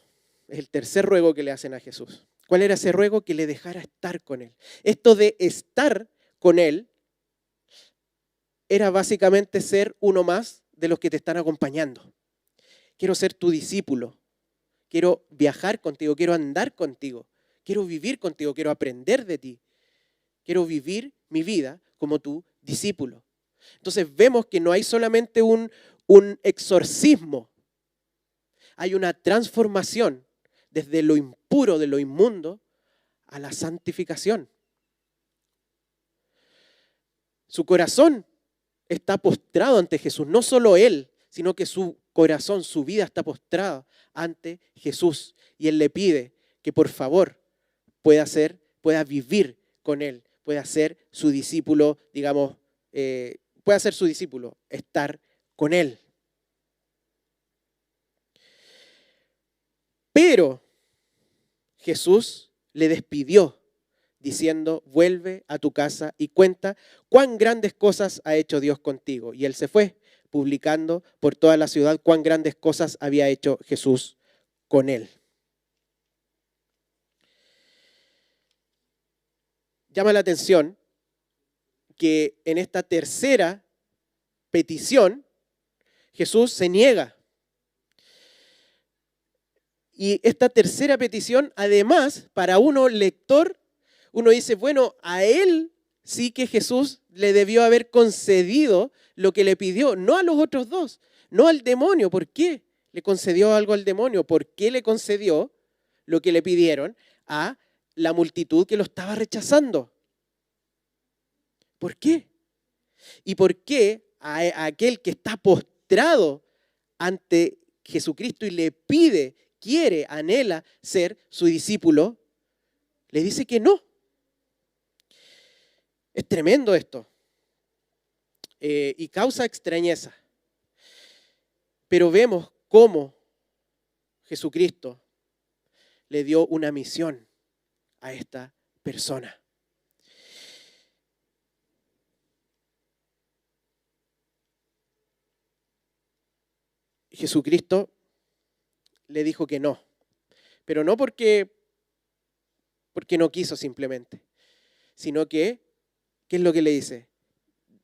es el tercer ruego que le hacen a Jesús. ¿Cuál era ese ruego? Que le dejara estar con él. Esto de estar con él era básicamente ser uno más de los que te están acompañando. Quiero ser tu discípulo, quiero viajar contigo, quiero andar contigo, quiero vivir contigo, quiero aprender de ti, quiero vivir mi vida como tu discípulo. Entonces vemos que no hay solamente un exorcismo, hay una transformación desde lo impuro, de lo inmundo, a la santificación. Su corazón está postrado ante Jesús, no solo él, sino que su corazón, su vida está postrada ante Jesús. Y él le pide que por favor pueda vivir con él, pueda ser su discípulo, digamos, pueda ser su discípulo, estar con él. Pero Jesús le despidió diciendo, vuelve a tu casa y cuenta cuán grandes cosas ha hecho Dios contigo. Y él se fue, publicando por toda la ciudad cuán grandes cosas había hecho Jesús con él. Llama la atención que en esta tercera petición Jesús se niega. Y esta tercera petición, además, para uno lector, uno dice, bueno, a él sí que Jesús le debió haber concedido lo que le pidió, no a los otros dos, no al demonio. ¿Por qué le concedió algo al demonio? ¿Por qué le concedió lo que le pidieron a la multitud que lo estaba rechazando? ¿Por qué? ¿Y por qué a aquel que está postrado ante Jesucristo y le pide, quiere, anhela ser su discípulo, le dice que no? Es tremendo esto y causa extrañeza. Pero vemos cómo Jesucristo le dio una misión a esta persona. Jesucristo le dijo que no, pero no porque no quiso simplemente, sino que, ¿qué es lo que le dice?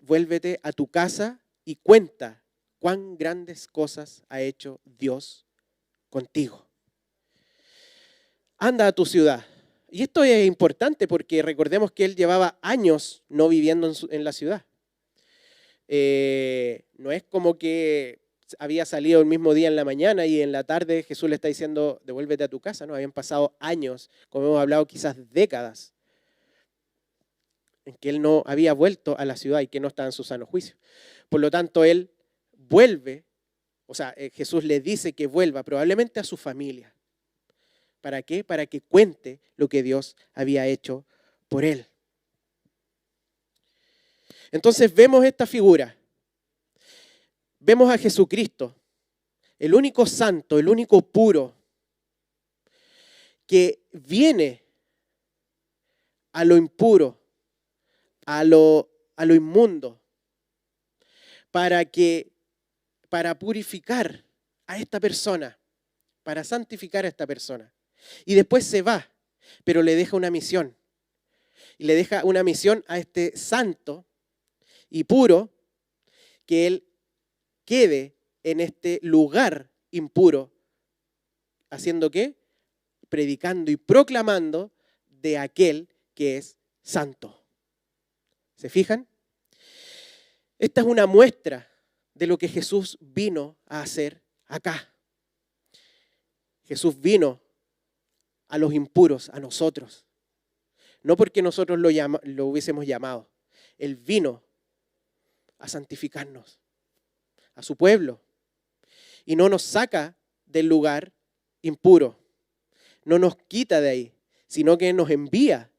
Vuélvete a tu casa y cuenta cuán grandes cosas ha hecho Dios contigo. Anda a tu ciudad, Y esto es importante porque recordemos que él llevaba años no viviendo en la ciudad. No es como que había salido el mismo día en la mañana y en la tarde Jesús le está diciendo, devuélvete a tu casa, ¿no? Habían pasado años, como hemos hablado, quizás décadas, en que él no había vuelto a la ciudad y que no estaba en su sano juicio. Por lo tanto, él vuelve, o sea, Jesús le dice que vuelva probablemente a su familia. ¿Para qué? Para que cuente lo que Dios había hecho por él. Entonces vemos esta figura. Vemos a Jesucristo, el único santo, el único puro, que viene a lo impuro, a lo inmundo, para purificar a esta persona, para santificar a esta persona. Y después se va, pero le deja una misión. Y le deja una misión a este santo y puro, que él quede en este lugar impuro. ¿Haciendo qué? Predicando y proclamando de aquel que es santo. ¿Se fijan? Esta es una muestra de lo que Jesús vino a hacer acá. Jesús vino a los impuros, a nosotros. No porque nosotros lo hubiésemos llamado. Él vino a santificarnos, a su pueblo. Y no nos saca del lugar impuro. No nos quita de ahí, sino que nos envía,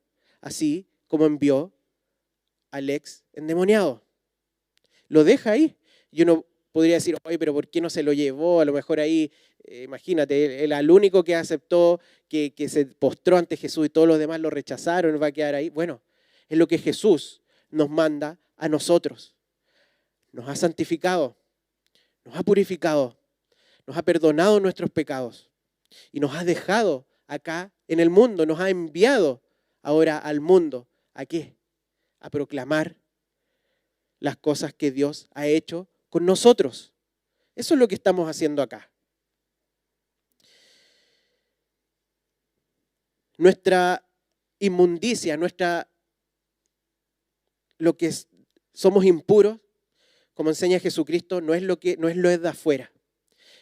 así como envió al ex endemoniado. Lo deja ahí. Y uno podría decir, oye, pero ¿por qué no se lo llevó? A lo mejor ahí, imagínate, él era el único que aceptó, que se postró ante Jesús y todos los demás lo rechazaron, va a quedar ahí. Bueno, es lo que Jesús nos manda a nosotros. Nos ha santificado, nos ha purificado, nos ha perdonado nuestros pecados y nos ha dejado acá en el mundo, nos ha enviado ahora al mundo. ¿A qué? A proclamar las cosas que Dios ha hecho con nosotros. Eso es lo que estamos haciendo acá. Nuestra inmundicia, lo que somos impuros, como enseña Jesucristo, no es lo de afuera,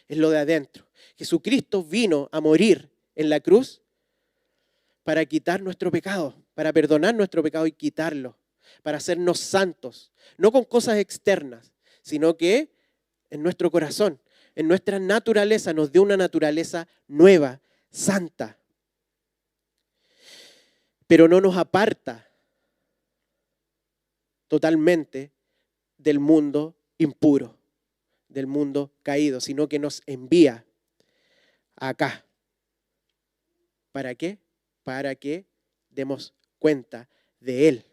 es lo de adentro. Jesucristo vino a morir en la cruz para quitar nuestro pecado, para perdonar nuestro pecado y quitarlo, para hacernos santos, no con cosas externas, sino que en nuestro corazón, en nuestra naturaleza, nos dio una naturaleza nueva, santa. Pero no nos aparta totalmente del mundo impuro, del mundo caído, sino que nos envía acá. ¿Para qué? Para que demos cuenta de Él.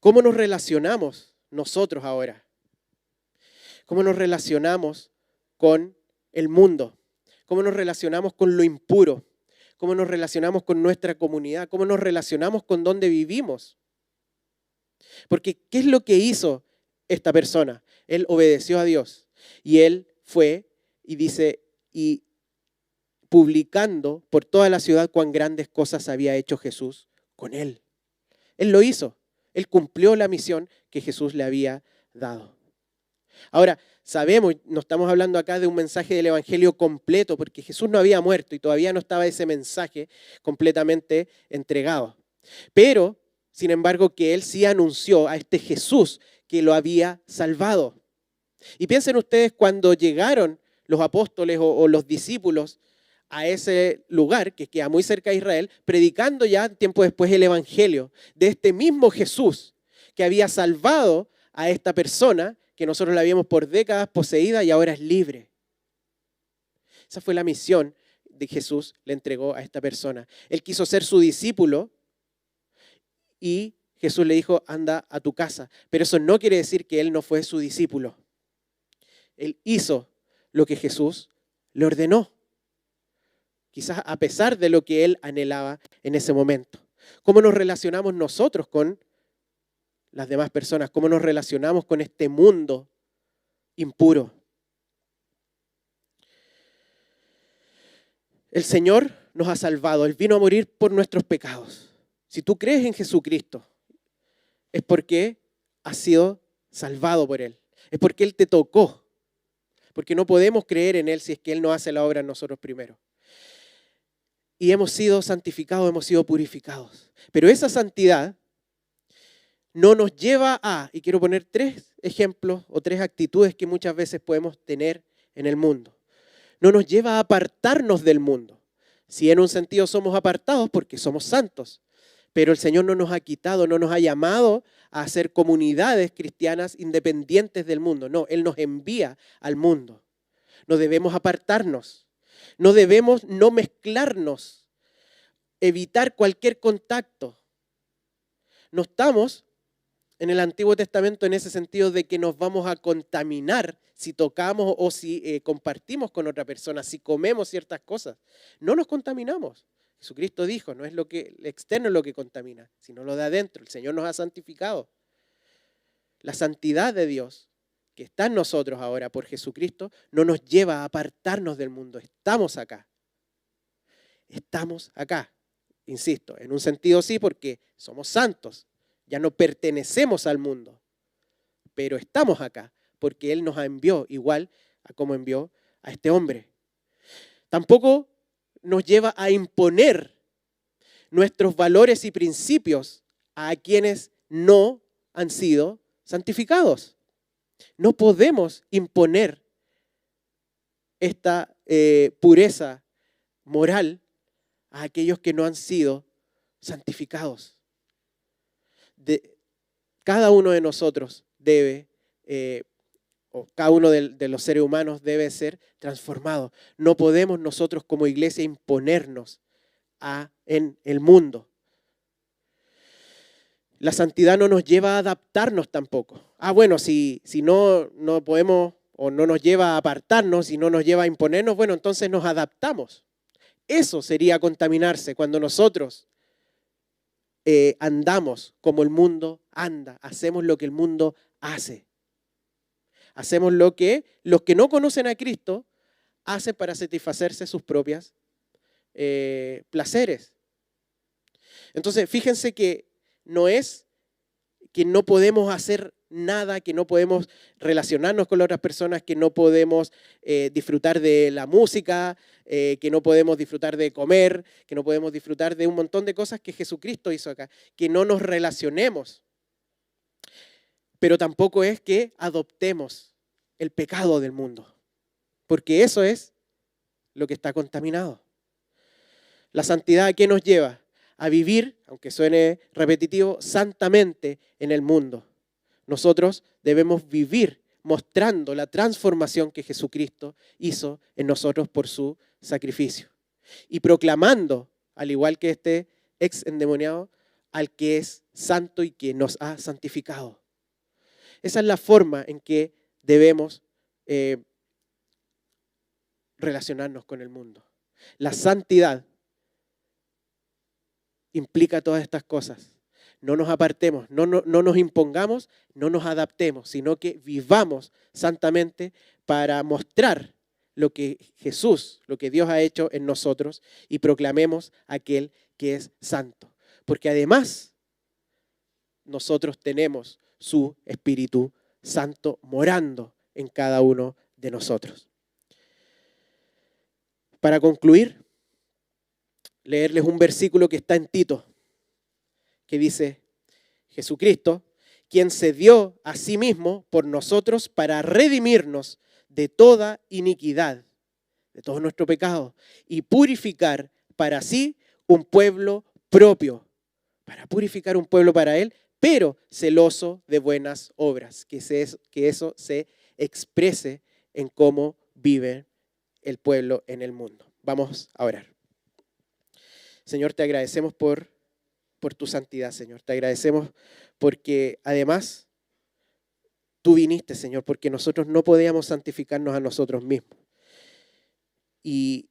¿Cómo nos relacionamos nosotros ahora? ¿Cómo nos relacionamos con el mundo? ¿Cómo nos relacionamos con lo impuro? ¿Cómo nos relacionamos con nuestra comunidad? ¿Cómo nos relacionamos con donde vivimos? Porque ¿qué es lo que hizo esta persona? Él obedeció a Dios y él fue y dice, y publicando por toda la ciudad cuán grandes cosas había hecho Jesús con él. Él lo hizo. Él cumplió la misión que Jesús le había dado. Ahora, sabemos, no estamos hablando acá de un mensaje del Evangelio completo, porque Jesús no había muerto y todavía no estaba ese mensaje completamente entregado. Pero, sin embargo, que Él sí anunció a este Jesús que lo había salvado. Y piensen ustedes cuando llegaron los apóstoles o los discípulos a ese lugar que queda muy cerca de Israel, predicando ya tiempo después el Evangelio de este mismo Jesús que había salvado a esta persona que nosotros la habíamos por décadas poseída y ahora es libre. Esa fue la misión de Jesús, le entregó a esta persona. Él quiso ser su discípulo y Jesús le dijo, anda a tu casa. Pero eso no quiere decir que él no fue su discípulo. Él hizo lo que Jesús le ordenó. Quizás a pesar de lo que él anhelaba en ese momento. ¿Cómo nos relacionamos nosotros con las demás personas? ¿Cómo nos relacionamos con este mundo impuro? El Señor nos ha salvado. Él vino a morir por nuestros pecados. Si tú crees en Jesucristo, es porque has sido salvado por Él. Es porque Él te tocó. Porque no podemos creer en Él si es que Él no hace la obra en nosotros primero. Y hemos sido santificados, hemos sido purificados. Pero esa santidad no nos lleva a, y quiero poner 3 ejemplos o 3 actitudes que muchas veces podemos tener en el mundo. No nos lleva a apartarnos del mundo. Si en un sentido somos apartados porque somos santos, pero el Señor no nos ha quitado, no nos ha llamado a hacer comunidades cristianas independientes del mundo. No, Él nos envía al mundo. No debemos apartarnos, no debemos no mezclarnos, evitar cualquier contacto. No estamos en el Antiguo Testamento en ese sentido de que nos vamos a contaminar si tocamos o si compartimos con otra persona, si comemos ciertas cosas. No nos contaminamos. Jesucristo dijo, no es lo externo lo que contamina, sino lo de adentro. El Señor nos ha santificado. La santidad de Dios que está en nosotros ahora por Jesucristo no nos lleva a apartarnos del mundo. Estamos acá. Estamos acá. Insisto, en un sentido sí porque somos santos. Ya no pertenecemos al mundo, pero estamos acá porque Él nos envió igual a como envió a este hombre. Tampoco nos lleva a imponer nuestros valores y principios a quienes no han sido santificados. No podemos imponer esta pureza moral a aquellos que no han sido santificados. Cada uno de nosotros debe, o cada uno de los seres humanos debe ser transformado. No podemos nosotros como iglesia imponernos en el mundo. La santidad no nos lleva a adaptarnos tampoco. Bueno, si no podemos o no nos lleva a apartarnos, si no nos lleva a imponernos, bueno, entonces nos adaptamos. Eso sería contaminarse cuando nosotros andamos como el mundo anda, hacemos lo que el mundo hace. Hacemos lo que los que no conocen a Cristo hacen para satisfacerse sus propias placeres. Entonces, fíjense que no es que no podemos hacer nada, que no podemos relacionarnos con las otras personas, que no podemos disfrutar de la música, que no podemos disfrutar de comer, que no podemos disfrutar de un montón de cosas que Jesucristo hizo acá, que no nos relacionemos. Pero tampoco es que adoptemos el pecado del mundo, porque eso es lo que está contaminado. La santidad, ¿a qué nos lleva? A vivir, aunque suene repetitivo, santamente en el mundo. Nosotros debemos vivir mostrando la transformación que Jesucristo hizo en nosotros por su sacrificio. Y proclamando, al igual que este ex endemoniado, al que es santo y que nos ha santificado. Esa es la forma en que debemos relacionarnos con el mundo. La santidad implica todas estas cosas. No nos apartemos, no nos impongamos, no nos adaptemos, sino que vivamos santamente para mostrar lo que Jesús, lo que Dios ha hecho en nosotros y proclamemos a aquel que es santo. Porque además nosotros tenemos su Espíritu Santo morando en cada uno de nosotros. Para concluir, leerles un versículo que está en Tito, que dice, Jesucristo, quien se dio a sí mismo por nosotros para redimirnos de toda iniquidad, de todo nuestro pecado, y purificar para sí un pueblo propio, para purificar un pueblo para Él, pero celoso de buenas obras, que eso se exprese en cómo vive el pueblo en el mundo. Vamos a orar. Señor, te agradecemos por tu santidad, Señor. Te agradecemos porque además tú viniste, Señor, porque nosotros no podíamos santificarnos a nosotros mismos. Y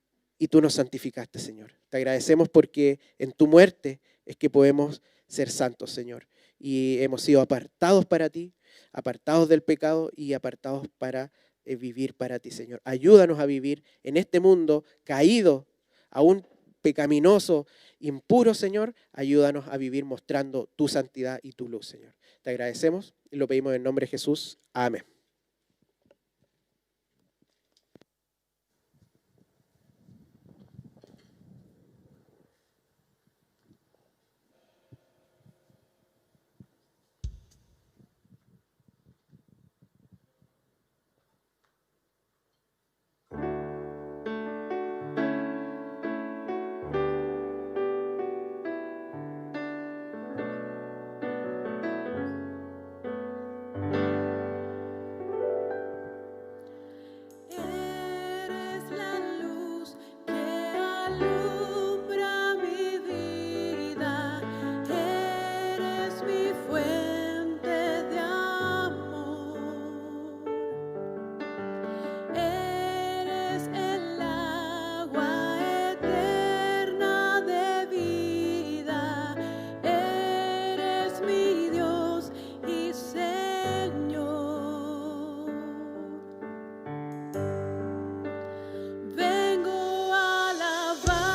tú nos santificaste, Señor. Te agradecemos porque en tu muerte es que podemos ser santos, Señor. Y hemos sido apartados para ti, apartados del pecado y apartados para vivir para ti, Señor. Ayúdanos a vivir en este mundo caído, aún pecaminoso, impuro, Señor, ayúdanos a vivir mostrando tu santidad y tu luz, Señor. Te agradecemos y lo pedimos en nombre de Jesús. Amén. Eres la luz que alumbra mi vida, eres mi fuente de amor, eres el agua eterna de vida, eres mi Dios y Señor. Vengo a alabar.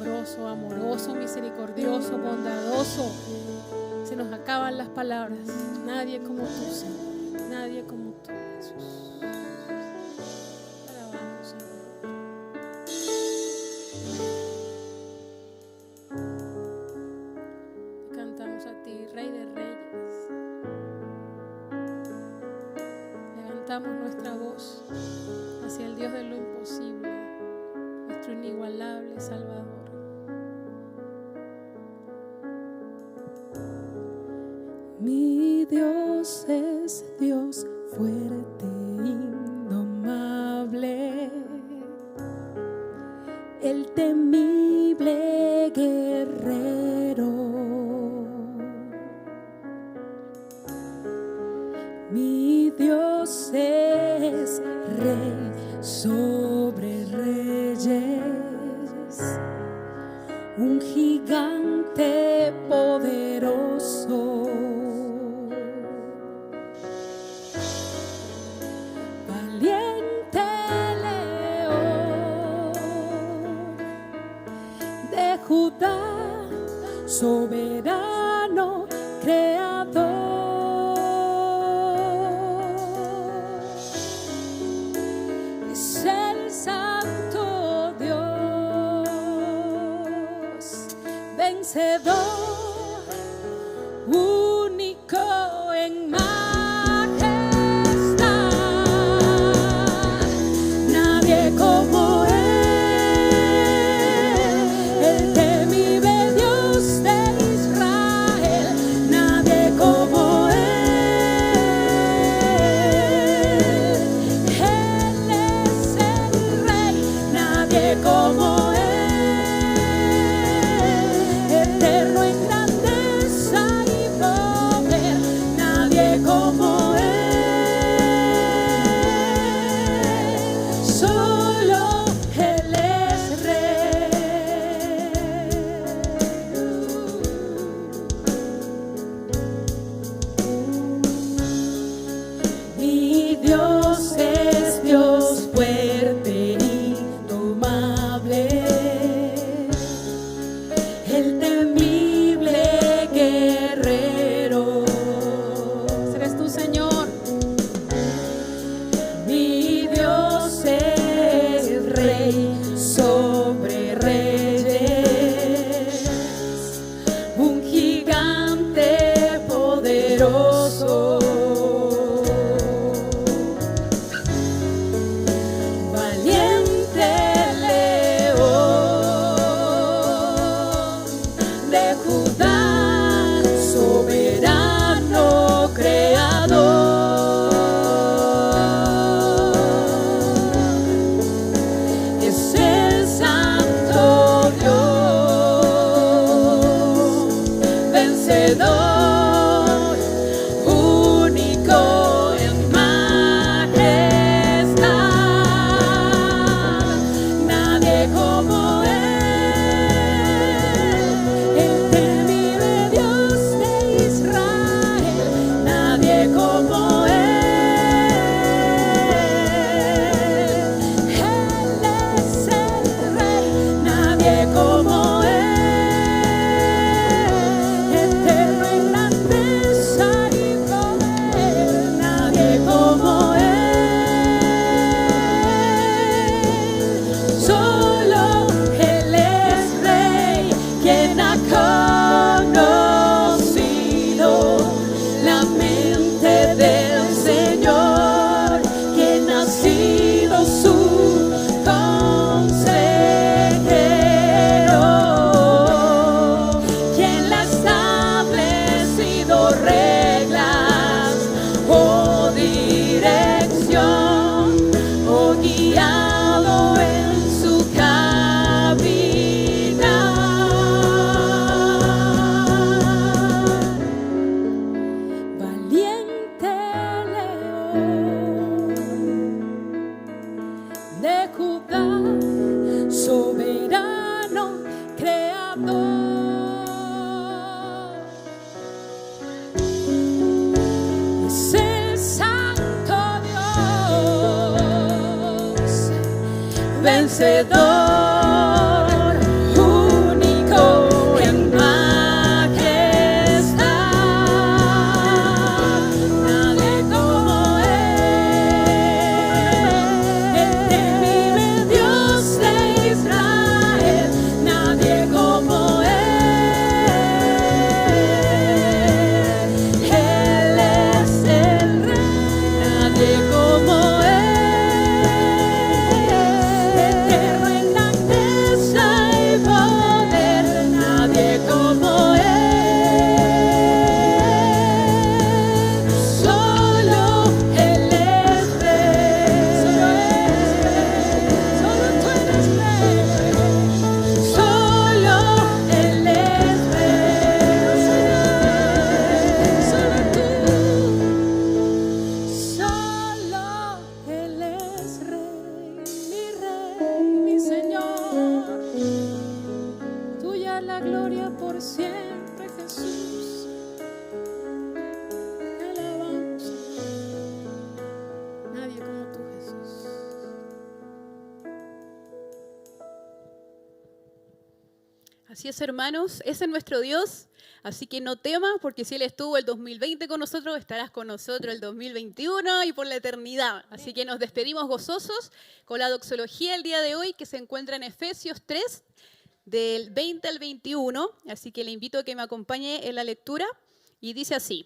asombroso, amoroso, misericordioso, bondadoso. Se nos acaban las palabras. Nadie como tú, Señor. Nadie como tú, Jesús. Te alabamos, Señor. Te cantamos a ti, Rey de Reyes. Levantamos nuestra voz hacia el Dios de lo imposible, nuestro inigualable Salvador. Mi Dios es Dios fuerte, indomable, el temible guerrero. Mi Dios es Rey sobre reyes, un gigante poderoso. Valiente león de Judá, soberano creador. Es el Santo Dios, vencedor, único en majestad. Nadie como Él, el temible Dios de Israel. Nadie como Él. Él es el Rey. Nadie como Él. Eterno en grandeza y poder. Nadie como Él. Solo Él es Rey. Mi Dios es Dios fuerte, indomable, el temible guerrero. Eres tú, Señor. Mi Dios es Rey sobre reyes, un gigante poderoso. Valiente león de Judá, soberano creador. Es el Santo Dios, vencedor, único en majestad. Nadie como Él, el temible Dios de Israel. Nadie como Él. Él es el Rey. Nadie como Él. Eterno en grandeza y poder. Nadie como Él. Solo Él es Rey, quien ha conocido la mente del Señor, quien ha sido su consejero, quien le ha establecido reglas o dirección o guiado en su caminar. Valiente león de Judá, soberano creador. Es el Santo Dios, vencedor, dar la gloria por siempre, Jesús. Te alabamos, Señor. Nadie como tú, Jesús. Así es, hermanos, ese es nuestro Dios. Así que no temas, porque si Él estuvo el 2020 con nosotros, estarás con nosotros el 2021 y por la eternidad. Así que nos despedimos gozosos con la doxología el día de hoy, que se encuentra en Efesios 3, del 20 al 21. Así que le invito a que me acompañe en la lectura. Y dice así: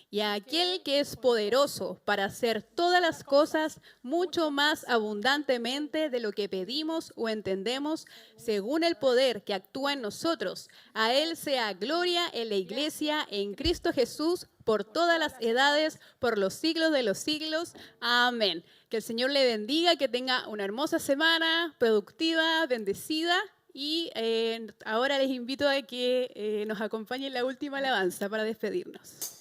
y a aquel que es poderoso para hacer todas las cosas mucho más abundantemente de lo que pedimos o entendemos, según el poder que actúa en nosotros, a Él sea gloria en la Iglesia, en Cristo Jesús, por todas las edades, por los siglos de los siglos. Amén. Que el Señor le bendiga, que tenga una hermosa semana, productiva, bendecida. Y ahora les invito a que nos acompañen en la última alabanza para despedirnos.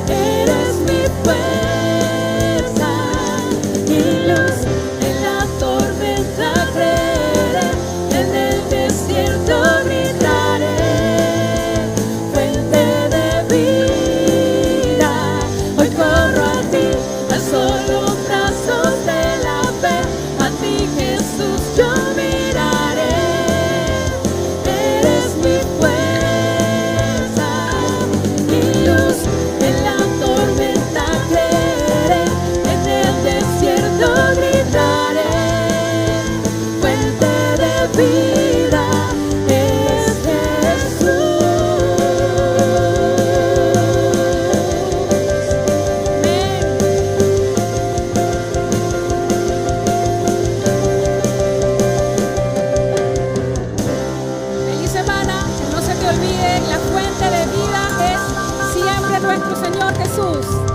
Eres mi fuerza. nuestro Señor Jesús.